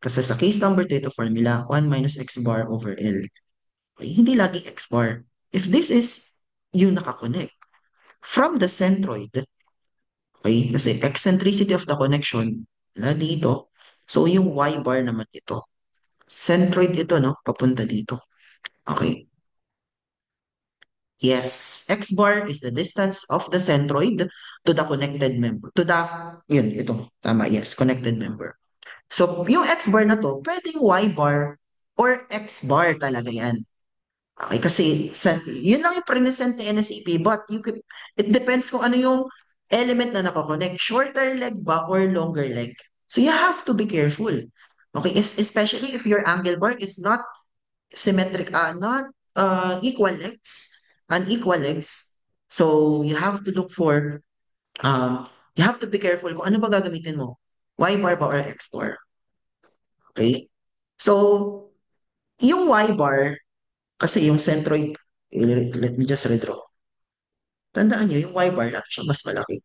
kasi sa case number 2, ito formula, 1 minus X bar over L. Okay? Hindi lagi X bar. If this is yung nakakonect, from the centroid, okay? Kasi eccentricity of the connection, wala dito. So, yung Y bar naman ito. Centroid ito, no? Papunta dito. Okay. Yes, X bar is the distance of the centroid to the connected member. Yun, ito. Tama, yes, connected member. So, yung X bar na to, pwedeng Y bar or X bar talaga yan. Okay, kasi yun lang yung present ni NSEP, but it depends kung ano yung element na nakakonect. Shorter leg ba or longer leg? So, you have to be careful. Okay, especially if your angle bar is not symmetric, not equal legs, unequal legs. So you have to look for, you have to be careful kung ano ba gagamitin mo. Y bar ba or X bar? Okay? So, yung Y bar, kasi yung centroid, let me just redraw. Tandaan nyo, yung Y bar lang siya mas malaki.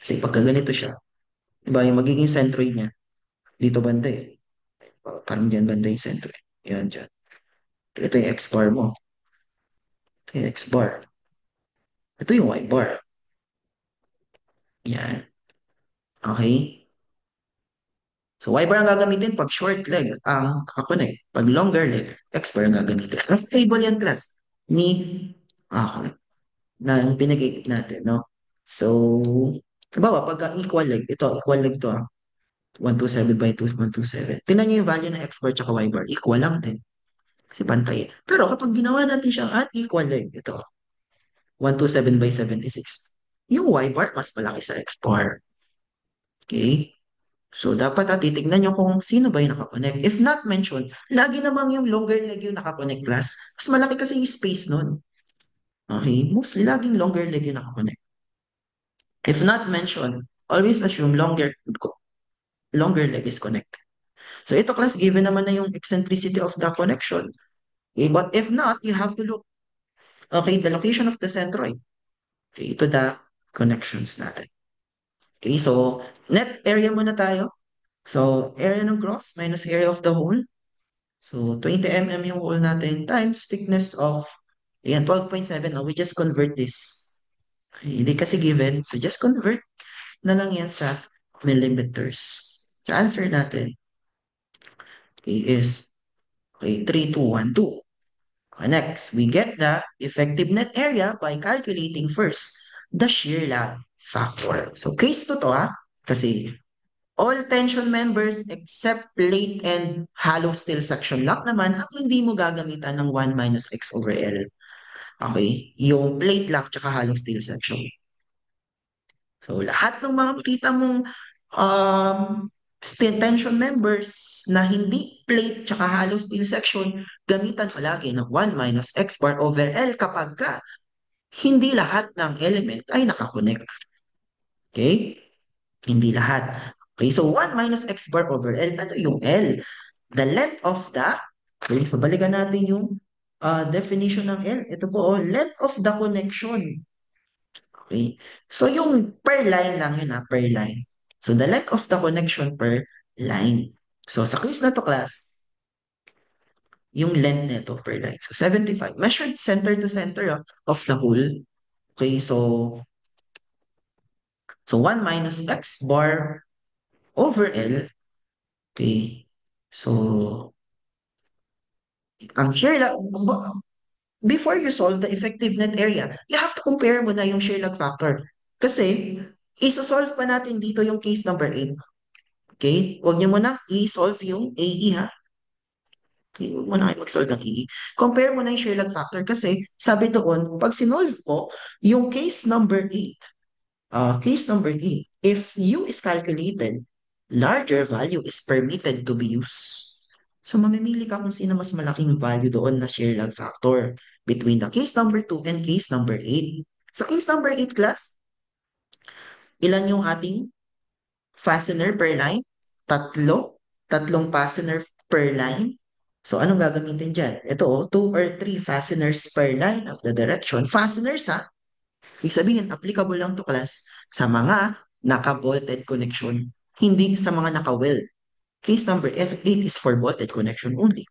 Kasi pagka ganito siya, diba, yung magiging centroid niya, dito banda eh. Parang dyan banda yung centroid. Yan, dyan. Ito yung X bar mo. Ito yung X bar. Ito yung Y bar. Yan. Okay? So, Y bar ang gagamitin pag short leg ang kakakonect. Pag longer leg, X bar ang gagamitin. Mas stable yan, class. Ni, okay, na pinag natin, no? So, halimbawa, pag equal leg, ito, equal leg to, 127 by 2, 127. Tingnan niyo yung value ng X bar tsaka Y bar. Equal lang din. Kasi pantay. Pero kapag ginawa natin siyang unequal leg, ito, 127 by 76. Yung Y bar, mas malaki sa X bar. Okay? So, dapat titignan nyo kung sino ba yung nakakonect. If not mentioned, lagi namang yung longer leg yung nakakonect class. Mas malaki kasi yung space nun. Okay? Mostly, laging longer leg yung nakakonect. If not mentioned, always assume longer leg is connected. So, ito class, given naman na yung eccentricity of the connection. Okay? But if not, you have to look, okay, the location of the centroid. Okay, ito the connections natin. Okay, so, net area muna tayo. So, area ng cross minus area of the hole. So, 20 mm yung hole natin times thickness of, ayan, 12.7. Now, we just convert this. Ay, hindi kasi given. So, just convert na lang yan sa millimeters. The answer natin is, okay, 3212. Okay, next, we get the effective net area by calculating first the shear lag factor. So, case to ha, kasi all tension members except plate and hollow steel section lock naman ang hindi mo gagamitan ng 1 minus x over L. Okay? Yung plate lock tsaka hollow steel section. So, lahat ng mga makita mong steel tension members na hindi plate tsaka hollow steel section, gamitan mo lagi ng 1 minus x bar over L kapag ka hindi lahat ng element ay nakakonect. Okay? Hindi lahat. Okay, so 1 minus x bar over L, ano yung L? The length of the, okay, so balikan natin yung definition ng L. Ito po, length of the connection. Okay, so yung per line lang yun per line. So the length of the connection per line. So sa case na to class, yung length nito per line. So 75, measured center to center of the hole. Okay, so 1 minus x bar over L. Okay, so ang shear lag, before you solve the effective net area, you have to compare mo na yung shear lag factor. Kasi, isa-solve pa natin dito yung case number 8. Okay? Huwag niyo muna i-solve yung AE ha. Okay, huwag mo na kayo mag-solve ng AE. Compare mo na yung shear lag factor kasi sabi doon, pag sinolve mo, yung case number 8, if U is calculated, larger value is permitted to be used. So, mamimili ka kung sino mas malaking value doon na shear lag factor between the case number 2 and case number 8. Sa case number 8 class, ilan yung ating fastener per line? Tatlo. Tatlong fastener per line. So, anong gagamitin dyan? Ito, 2 or 3 fasteners per line of the direction. Fasteners, ha? Ibig sabihin, applicable lang to class sa mga naka-bolted connection, hindi sa mga naka-weld. Case number F8 is for bolted connection only.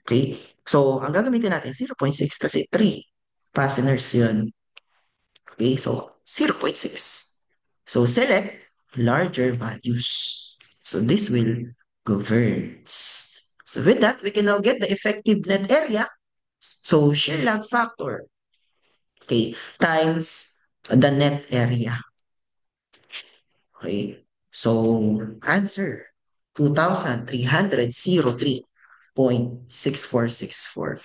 Okay? So, ang gagamitin natin, 0.6 kasi 3 fasteners yun. Okay? So, 0.6. So, select larger values. So, this will governs. So, with that, we can now get the effective net area. So, shear lag factor, okay, times the net area. Okay. So, answer, 2,303.6464.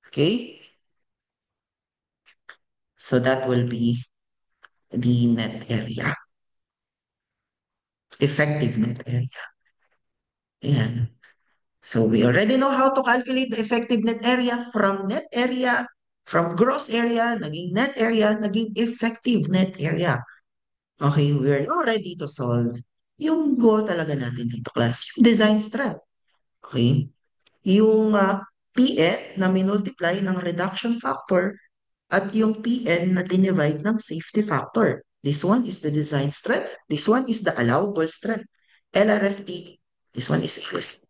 Okay? So, that will be the net area. Effective net area. Ayan. So, we already know how to calculate the effective net area from gross area, naging net area, naging effective net area. Okay, we're now ready to solve yung goal talaga natin dito, class, yung design strength. Okay? Yung PN na minultiply ng reduction factor at yung PN na dinivide ng safety factor. This one is the design strength. This one is the allowable strength. LRFT. This one is AS.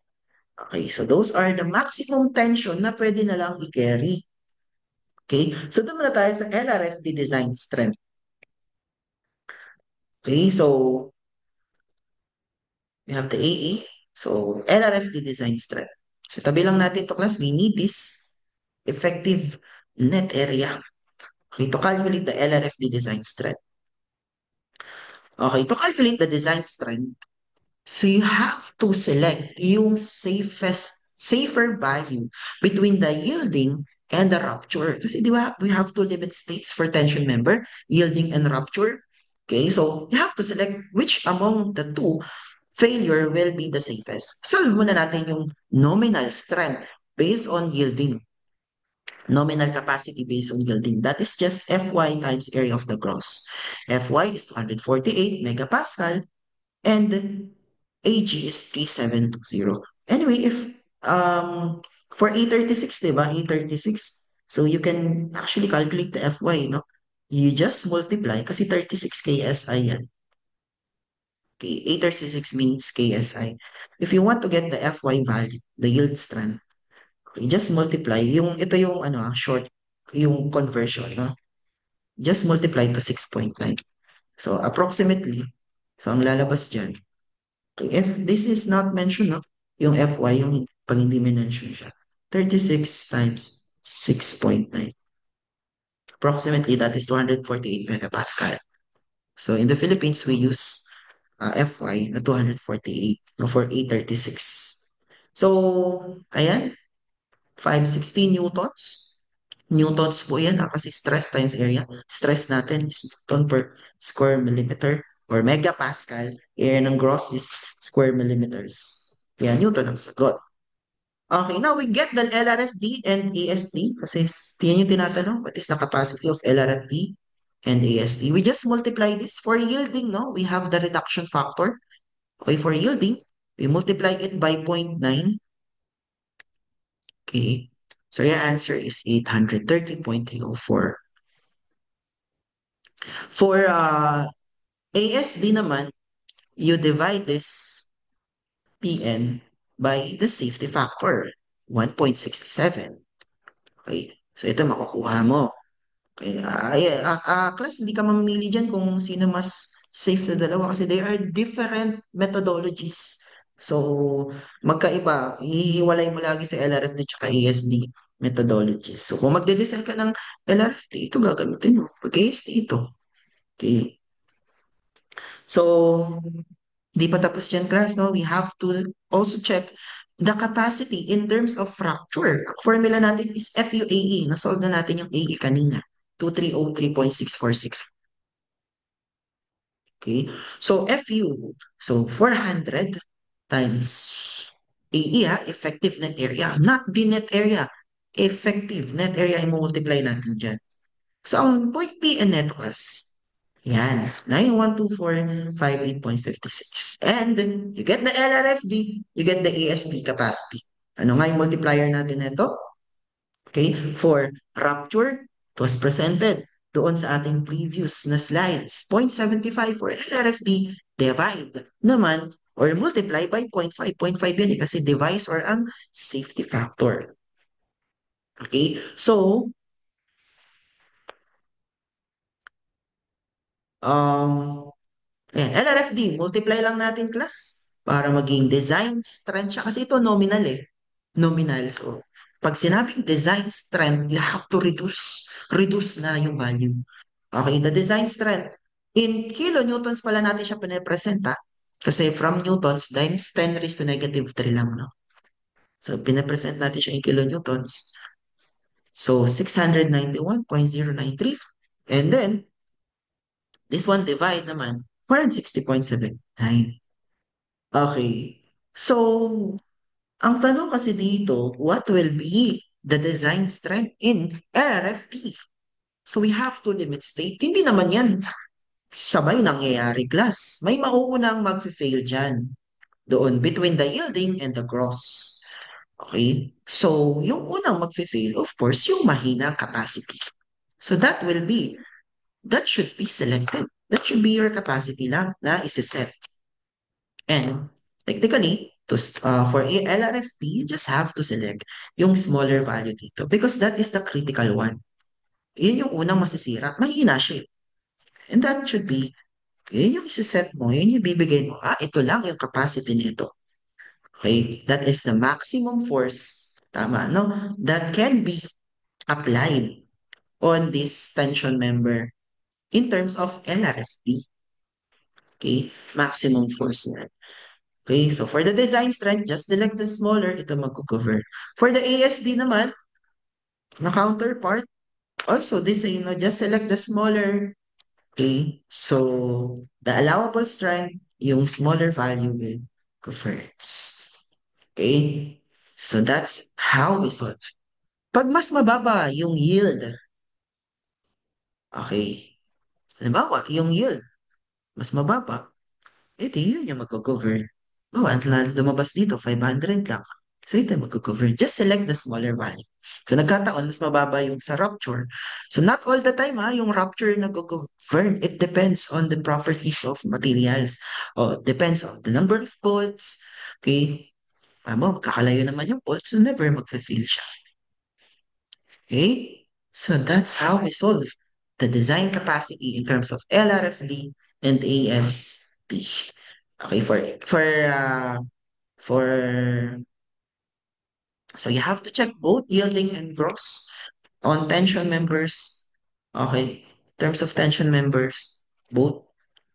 Okay, so those are the maximum tension na pwede na lang i-carry. Okay, so doon muna tayo sa LRFT design strength. Okay, so we have the AE. So LRFT design strength. So tabi lang natin to class, we need this effective net area. Okay, to calculate the LRFD design strength. Okay, to calculate the design strength, so you have to select yung safer value between the yielding and the rupture. Kasi di ba, we have two limit states for tension member, yielding and rupture. Okay, so you have to select which among the two failure will be the safest. Solve muna natin yung nominal strength based on yielding. Nominal capacity based on yielding. That is just Fy times area of the cross. Fy is 248 megapascal and Ag is 3720. Anyway, if for A36, diba? A36, so you can actually calculate the Fy, no? You just multiply kasi 36 KSI yan. Okay, 836 means KSI. If you want to get the FY value, the yield strength, okay, just multiply. Ito yung short, yung conversion, no? Just multiply to 6.9. So, approximately, so ang lalabas dyan, okay, if this is not mentioned, no? Yung FY, yung pag hindi mention siya, 36 times 6.9. Approximately, that is 248 megapascal. So, in the Philippines, we use FY na 248 no, for 836. So, ayan, 560 newtons. Newtons po yan, kasi stress times area. Stress natin is Newton per square millimeter or megapascal. Area ng gross is square millimeters. Yan, Newton ang sagot. Okay, now we get the LRFD and ASD kasi yan yung tinatanong. What is the capacity of LRFD and ASD? We just multiply this. For yielding, no, we have the reduction factor. Okay, for yielding, we multiply it by 0.9. Okay, so your answer is 830.304. For ASD naman, you divide this PN by the safety factor, 1.67. Okay, so ito makukuha mo. Okay, class, hindi ka mamimili dyan kung sino mas safe sa dalawa kasi they are different methodologies. So, magkaiba. Ihiwalay mo lagi sa LRFD at ASD methodologies. So, kung magde-design ka ng LRFD, ito gagamitin mo. Pag ASD, ito. Okay. So, di pa tapos dyan, class, no? We have to also check the capacity in terms of fracture. Ang formula natin is FUAE. Nasolve na natin yung AE kanina. 2303.646. Okay? So, FU. So, 400 times AE, effective net area. Not the net area. Effective net area yung multiply natin dyan. So, ang point P and net class. Yan, 912458.56. And you get the LRFD, you get the ASD capacity. Ano nga yung multiplier natin nito? Okay, for rupture, it was presented doon sa ating previous na slides. 0.75 for LRFD, divide naman or multiply by 0.5. 0.5 yun kasi device or ang safety factor. Okay, so, um, ayan, LRFD, multiply lang natin class para maging design strength siya. Kasi ito nominal eh. Nominal. So, pag sinabing design strength, you have to reduce. Reduce na yung value. Okay, the design strength. In kilonewtons pala natin siya pinapresenta. Kasi from newtons times 10 raised to negative 3 lang, no? So, pinapresent natin siya in kilonewtons. So, 691.093. And then, this one divide naman, 460.79. Okay. So, ang tanong kasi dito, what will be the design strength in LRFP? So, we have to limit state. Hindi naman yan sabay nangyayari, class. May mauunang mag-fail dyan. Doon, between the yielding and the gross. Okay? So, yung unang mag-fail, of course, yung mahina capacity. So, that should be selected. That should be your capacity lang na isiset. And technically, for a LRFP, you just have to select yung smaller value dito because that is the critical one. Yun yung unang masisira. Mahina siya eh. And that should be, yun yung isiset mo, yun yung bibigay mo. Ito lang yung capacity nito. Okay? That is the maximum force, tama, no? That can be applied on this tension member in terms of LRFP. Okay? Maximum force yan. Okay, so for the design strength, just select the smaller, ito mag-cover. For the ASD naman, na counterpart, also the same, no? Just select the smaller. Okay, so the allowable strength, yung smaller value will converts. Okay, so that's how we solve. Pag mas mababa yung yield, okay, halimbawa, yung yield, mas mababa, edi yun yung mag-govern. Oh, ang lumabas dito, 500 lang. So ito yung mag-govern. Just select the smaller value. Kung nagkataon, mas mababa yung sa rupture. So not all the time yung rupture nag-govern. It depends on the properties of materials. O depends on the number of bolts. Okay? Magkakalayo naman yung bolts, so never mag-fail siya. Okay? So that's how we solve the design capacity in terms of LRFD and ASP. Okay, for so you have to check both yielding and gross on tension members. Okay, in terms of tension members, both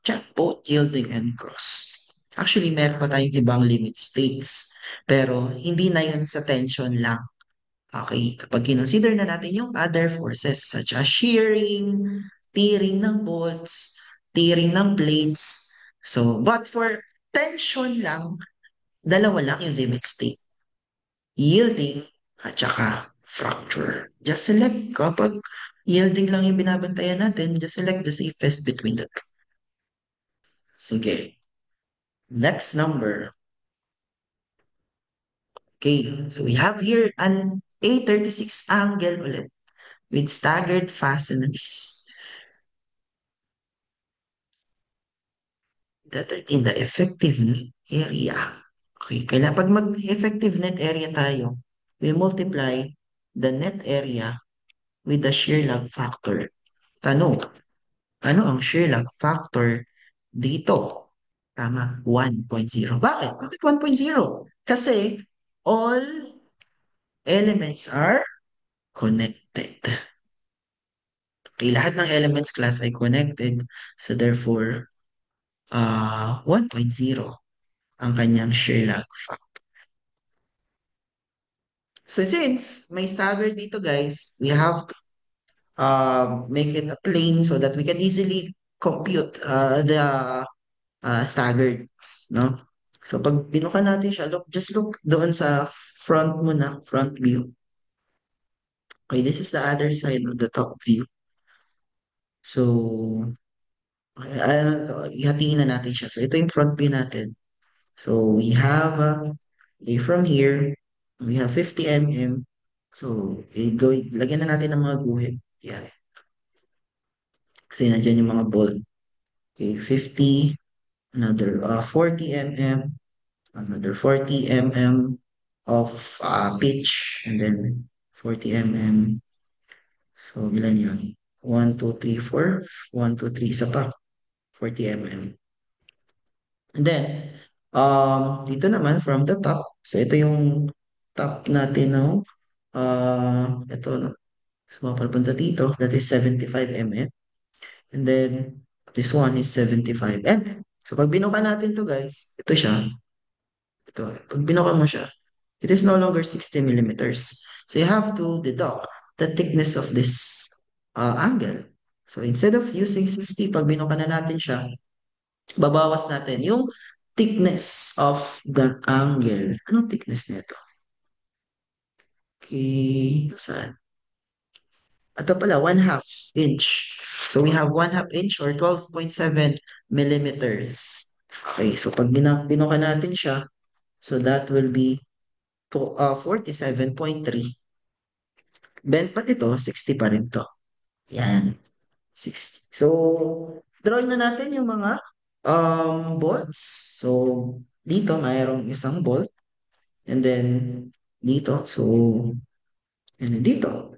check both yielding and gross. Actually, meron pa tayong ibang limit states, pero hindi na yun sa tension lang. Okay, kapag kinonsider na natin yung other forces such as shearing, tearing ng bolts, tearing ng plates. So, but for tension lang, dalawa lang yung limit state. Yielding at saka fracture. Just select kapag yielding lang yung binabantayan natin, just select the safest between the two. Sige. Next number. Okay, so we have here an A36 angle ulit with staggered fasteners. Determine the effective net area. Okay, kailangan pag mag-effective net area tayo, we multiply the net area with the shear lag factor. Tanong, ano ang shear lag factor dito? Tama, 1.0. Bakit? Bakit 1.0? Kasi all elements are connected. Okay, lahat ng elements class ay connected. So therefore, 1.0 ang kanyang shear lag factor. So since may stagger dito guys, we have to make it a plane so that we can easily compute the staggered, no? So pag binuka natin siya, just look doon sa front muna, front view. Okay, this is the other side of the top view. So, ihatiin na natin siya. So ito yung front view natin. So we have from here, we have 50 mm. So, lagyan na natin ng mga guhit. Yan. Kasi nandiyan yung mga bolt. Okay, 50, another 40 mm, another 40 mm of pitch, and then 40 mm. So, ilan yun? 1, 2, 3, 4. 1, 2, 3, isa pa. 40 mm. And then, dito naman from the top. So, ito yung top natin, no? Ito, no? So, mapapunta dito. That is 75 mm. And then, this one is 75 mm. So, pag binuka natin to guys, ito siya. Ito. Pag binuka mo siya, it is no longer 60 millimeters. So, you have to deduct the thickness of this angle. So, instead of using 60, pag binuka na natin siya, babawas natin yung thickness of the angle. Anong thickness nito? Okay, saan? Ito pala, 1/2 inch. So we have 1/2 inch or 12.7 millimeters. Okay, so pag binuka natin siya, so that will be 47.3. Bent pa ito, 60 pa rin to. Yan, 60. So, drawing na natin yung mga bolts. So, dito mayroong isang bolt. And then, dito. So, and then dito.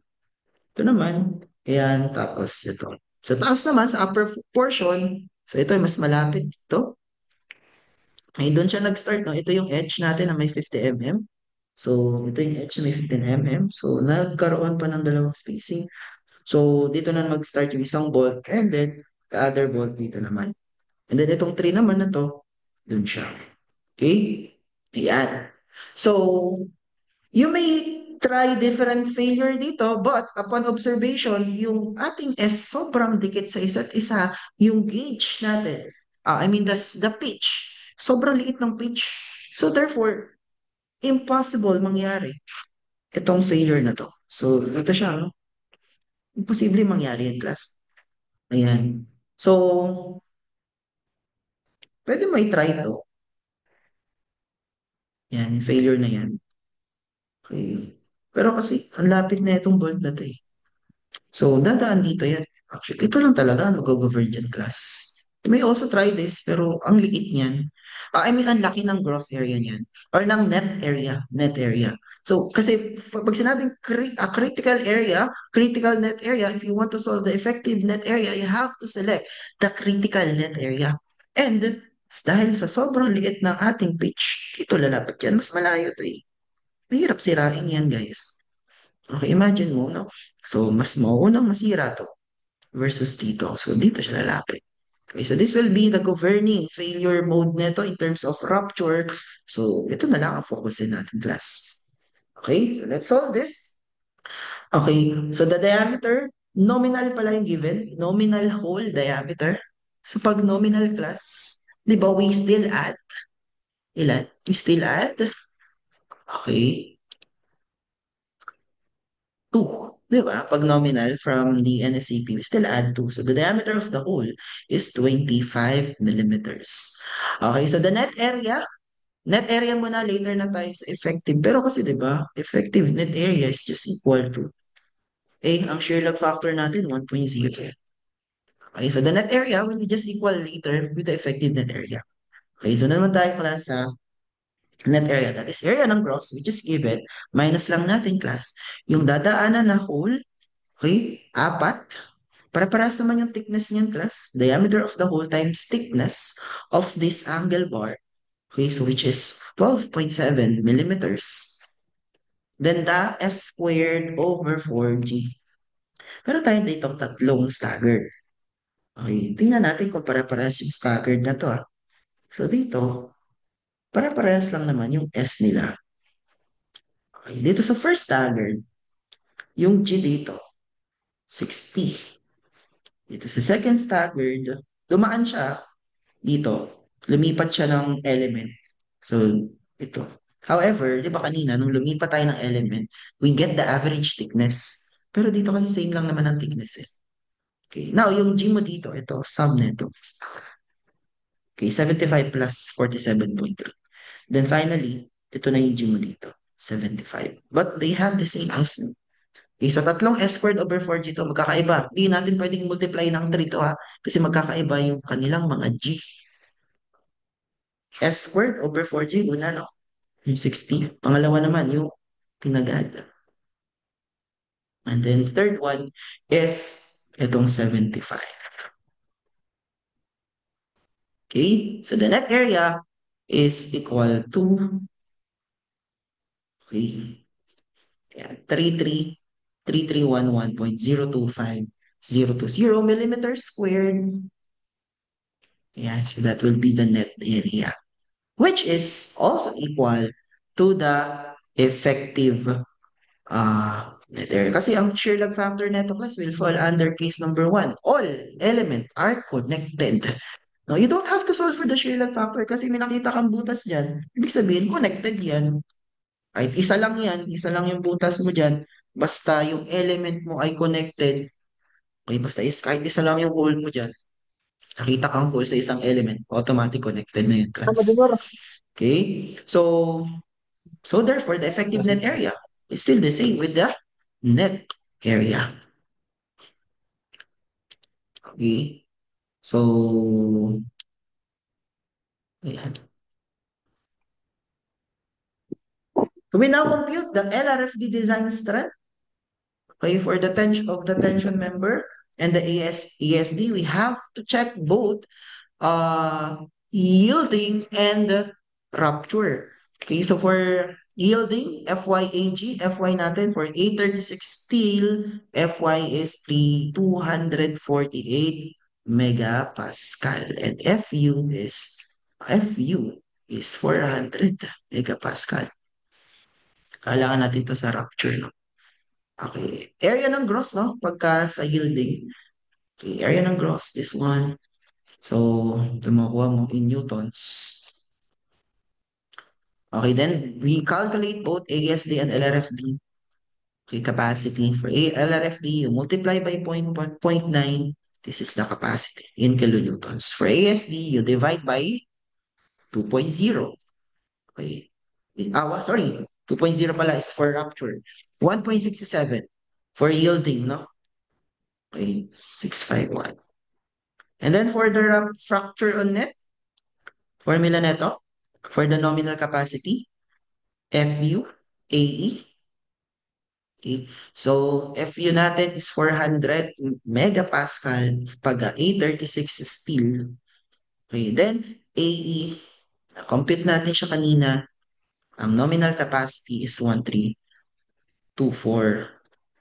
Ito naman. Ayan, tapos ito. Sa taas naman, sa upper portion, so ito ay mas malapit dito. Ay, doon siya nag-start, no? Ito yung edge natin na may 50 mm. So, ito yung edge na may 15 mm. So, nagkaroon pa ng dalawang spacing. So, dito na mag-start yung isang bolt and then the other bolt dito naman. And then itong 3 naman na to, doon siya. Okay? Ayan. So, you may try different failure dito, but upon observation, yung ating S sobrang dikit sa isa't isa, yung gauge natin, I mean the pitch, sobrang liit ng pitch. So therefore, impossible mangyari itong failure na to. So ito siya, no? Imposible mangyari in class. Ayan. So, pwede mo i-try to. Yan, yung failure na yan. Okay. Pero kasi, ang lapit na itong bolt na to eh. So, dadaan dito yan. Actually, ito lang talaga ang mag-govern dyan, class. You may also try this, pero ang liit niyan. I mean, ang laki ng gross area niyan. Or ng net area. Net area. So, kasi pag sinabing critical area, critical net area, if you want to solve the effective net area, you have to select the critical net area. And, dahil sa sobrang liit ng ating pitch, ito lalapit yan. Mas malayo to eh. Mahirap sirain yan, guys. Okay, imagine mo, no? So, mas mauunang masira to versus dito. So, dito siya lalapit. Okay, so this will be the governing failure mode nito in terms of rupture. So, ito na lang ang focusin natin, class. Okay, so let's solve this. Okay, so the diameter, nominal pala yung given, nominal hole diameter. So, pag nominal class, di ba, we still add, ilan? We still add, okay, 2. Di ba? Pag nominal from the NSCP, we still add 2. So the diameter of the hole is 25 millimeters. Okay, so the net area muna later na tayo sa effective. Pero kasi di ba, effective net area is just equal to, ang shear log factor natin, 1.0. Okay, so the net area will be just equal later with the effective net area. Okay, so na naman tayo class sa net area. That is area ng gross, which is given, minus lang natin class, yung dadaanan na hole. Okay? 4. Para-parehas naman yung thickness niyan, class. Diameter of the hole times thickness of this angle bar. Okay, so which is 12.7 millimeters. Then the S squared over 4G. Pero tayo dito tatlong staggered. Okay, tingnan natin kung para-parehas yung staggered na to. So dito, para-parehas lang naman yung S nila. Okay, dito sa first staggered, yung G dito, 60. Dito sa second staggered, dumaan siya dito, lumipat siya ng element. So, ito. However, di ba kanina, nung lumipat tayo ng element, we get the average thickness. Pero dito kasi same lang naman ang thickness eh. Okay. Now, yung G mo dito, ito, sum nito. Okay, 75 plus 47.3. Then finally, ito na yung G mo dito, 75. But they have the same S. Okay, so tatlong S squared over 4G to, magkakaiba. Di natin pwedeng multiply ng 3 to ha, kasi magkakaiba yung kanilang mga G. S squared over 4G, una no? Yung 60. Pangalawa naman, yung pinagad. And then third one is itong 75. Okay? So the net area is equal to, okay, yeah, 3311.025.020 millimeters squared. Yeah, so that will be the net area, which is also equal to the effective net area. Kasi ang shear log factor neto class will fall under case number 1. All element are connected. No, you don't have to solve for the shear log factor kasi may nakita kang butas dyan. Ibig sabihin, connected yan. Kahit isa lang yan, isa lang yung butas mo dyan, basta yung element mo ay connected, okay, basta kahit isa lang yung hole mo dyan, nakita kang hole sa isang element, automatic connected na yun, class. Okay? So therefore, the effective net area is still the same with the net area. Okay? So, ayan. So we now compute the LRFD design strength. Okay, for the tension member and the ESD, we have to check both yielding and rupture. Okay, so for yielding, FY natin for A36 steel, FY is 248 megapascal and FU is 400 megapascal. Kailangan natin to sa rupture, no? Okay. Area ng gross, no? Pagka sa yielding. Okay, area ng gross, this one. So, ito makuha mo in newtons. Okay, then we calculate both ASD and LRFD. Okay, capacity. For LRFD, you multiply by 0.9. This is the capacity in kilonewtons. For ASD, you divide by 2.0. Okay. Sorry. 2.0 pala is for rupture. 1.67 for yielding, no? Okay, 651. And then for the fracture on net, formula neto, for the nominal capacity, FU, AE. Okay. So, FU natin is 400 megapascal pag 836 steel. Okay, then AE, compute natin siya kanina. Ang nominal capacity is 1324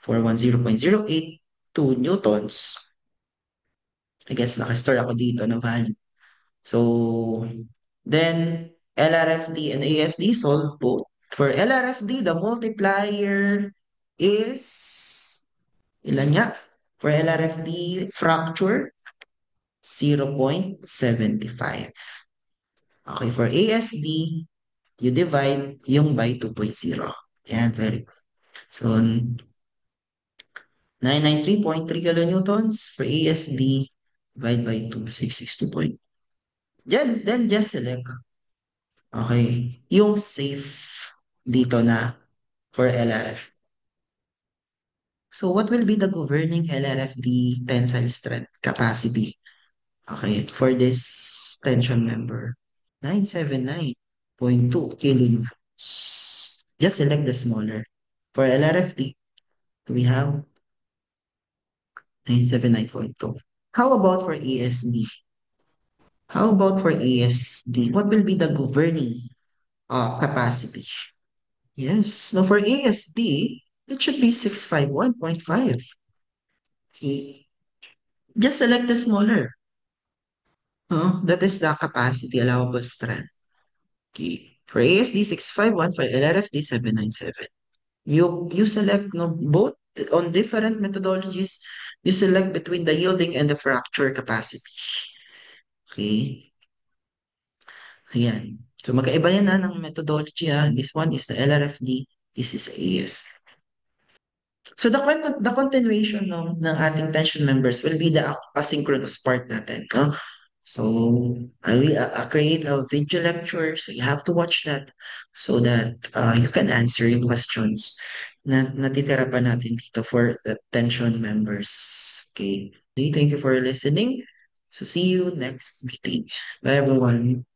410.08 2 newtons. I guess nakastore ako dito na value. So, then LRFD and ASD solve both. For LRFD, the multiplier is ilan nga? For LRFD fracture, 0.75. Okay, for ASD, you divide yung by 2.0. Yan, very good. So, 993.3 kilonewtons for ASD, divide by 2, 662. Then just select. Okay, yung safe dito na for LRF. So, what will be the governing LRFD tensile strength capacity? Okay, for this tension member, 979.2 kilonewtons. Just select the smaller. For LRFD, we have 979.2. How about for ASD? How about for ASD? What will be the governing capacity? Yes, now for ASD, it should be 651.5. Okay. Just select the smaller. That is the capacity allowable strength. Okay. For ASD 651, for LRFD 797. You select no, both on different methodologies. You select between the yielding and the fracture capacity. Okay. Ayan. So magkaiba yan ng methodology ha. This one is the LRFD. This is AS. So the continuation ng ating tension members will be the asynchronous part natin. No? So I will create a video lecture. So you have to watch that so that you can answer yung questions na natitira pa natin dito for the tension members. Okay. Okay, thank you for listening. So see you next meeting. Bye everyone.